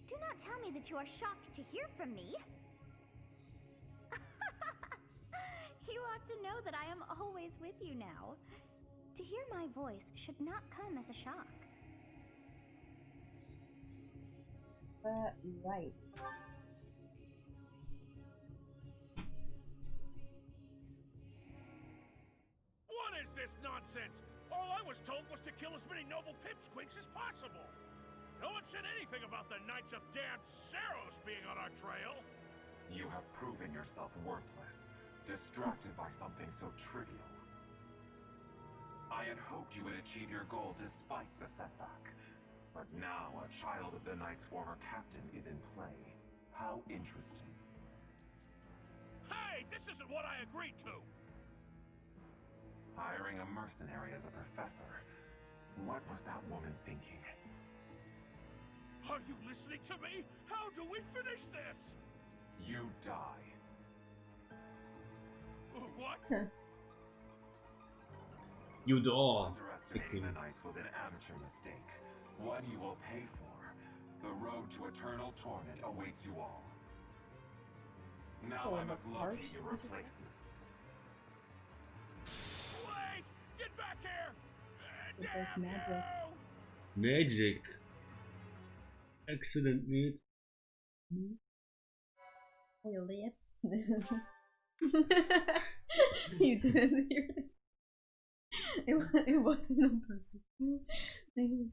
Do not tell me that you are shocked to hear from me. You ought to know that I am always with you now. To hear my voice should not come as a shock. Right. What is this nonsense? All I was told was to kill as many noble pipsqueaks as possible. No one said anything about the Knights of Damned Saros being on our trail. You have proven yourself worthless, distracted by something so trivial. I had hoped you would achieve your goal despite the setback. But now a child of the Knight's former captain is in play. How interesting. Hey, this isn't what I agreed to! Hiring a mercenary as a professor. What was that woman thinking? Are you listening to me? How do we finish this? You die. What? You don't. Underestimating the Knights was an amateur mistake. One you will pay for. The road to eternal torment awaits you all. Now I must locate your replacements. Wait! Get back here! There's Damn magic. Magic. Excellent, mate. Well, yes. You didn't hear it. It wasn't on purpose.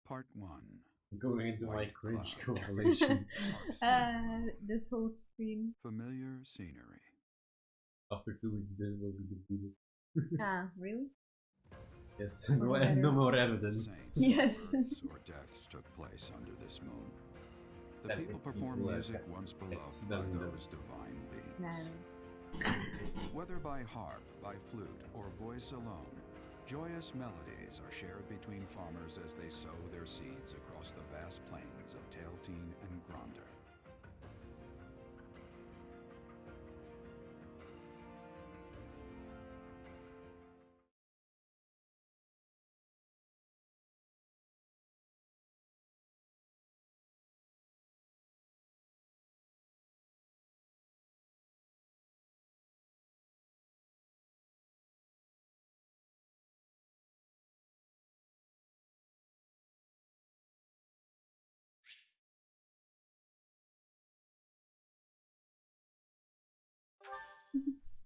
Part 1. Going into my White cringe Cloud. compilation. This whole stream. Familiar scenery. After 2 weeks, this will be deleted. Ah, really? Yes, no more evidence. Saints, Yes. births, or deaths took place under this moon. The That people people perform are music kept once beloved by accidentally. those divine beings. No. Whether by harp, by flute, or voice alone, joyous melodies are shared between farmers as they sow their seeds across the vast plains of Tailteen and Gronder.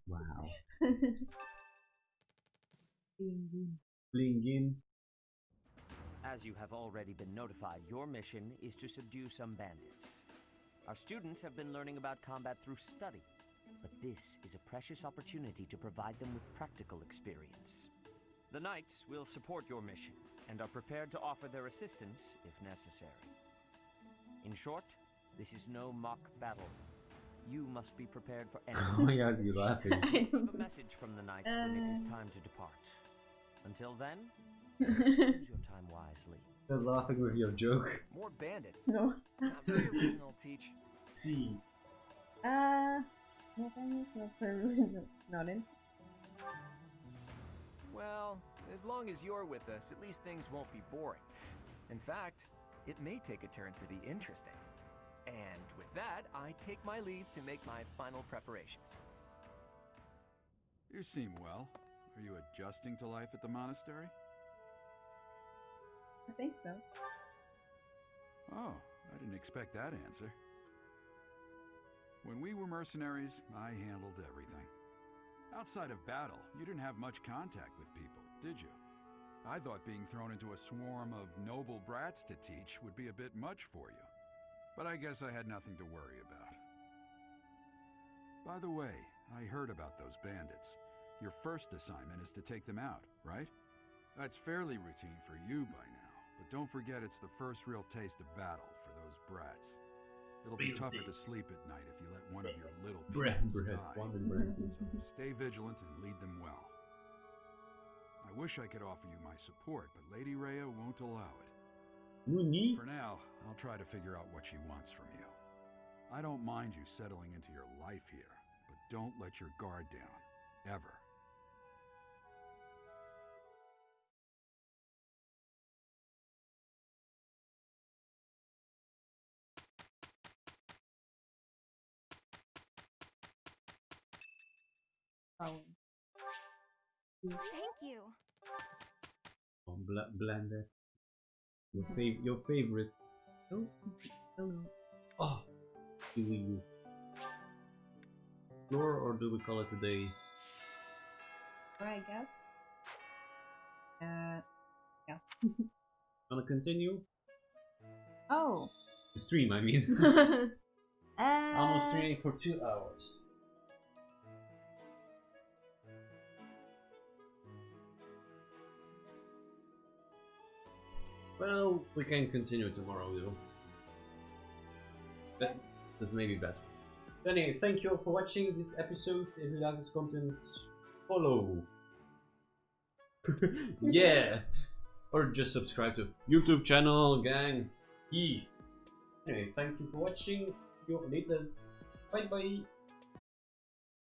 Wow. Bling. As you have already been notified, your mission is to subdue some bandits. Our students have been learning about combat through study, but this is a precious opportunity to provide them with practical experience. The Knights will support your mission and are prepared to offer their assistance if necessary. In short, this is no mock battle. You must be prepared for anything. Oh yeah, you're laughing. Receive a message from the Knights when it is time to depart. Until then, use your time wisely. You're laughing with your joke. More bandits. No. Not very original, Teach. See. Not in. Well, as long as you're with us, at least things won't be boring. In fact, it may take a turn for the interesting. And with that, I take my leave to make my final preparations. You seem well. Are you adjusting to life at the monastery? I think so. Oh, I didn't expect that answer. When we were mercenaries, I handled everything. Outside of battle, you didn't have much contact with people, did you? I thought being thrown into a swarm of noble brats to teach would be a bit much for you. But I guess I had nothing to worry about. By the way, I heard about those bandits. Your first assignment is to take them out, right? That's fairly routine for you by now, but don't forget it's the first real taste of battle for those brats. It'll be tougher to sleep at night if you let one of your little pupils die. So stay vigilant and lead them well. I wish I could offer you my support, but Lady Rhea won't allow it. For now, I'll try to figure out what she wants from you. I don't mind you settling into your life here, but don't let your guard down, ever. Thank you. Oh, blender. Your favorite. Oh, hello. Oh, do we explore or do we call it a day? I guess. Yeah. Wanna continue? Oh. The stream, I mean. Almost streaming for 2 hours. Well, we can continue tomorrow, though. That's maybe better. Anyway, thank you all for watching this episode. If you like this content, follow. Yeah! Or just subscribe to YouTube channel, gang. Anyway, thank you for watching. See you later. Bye bye.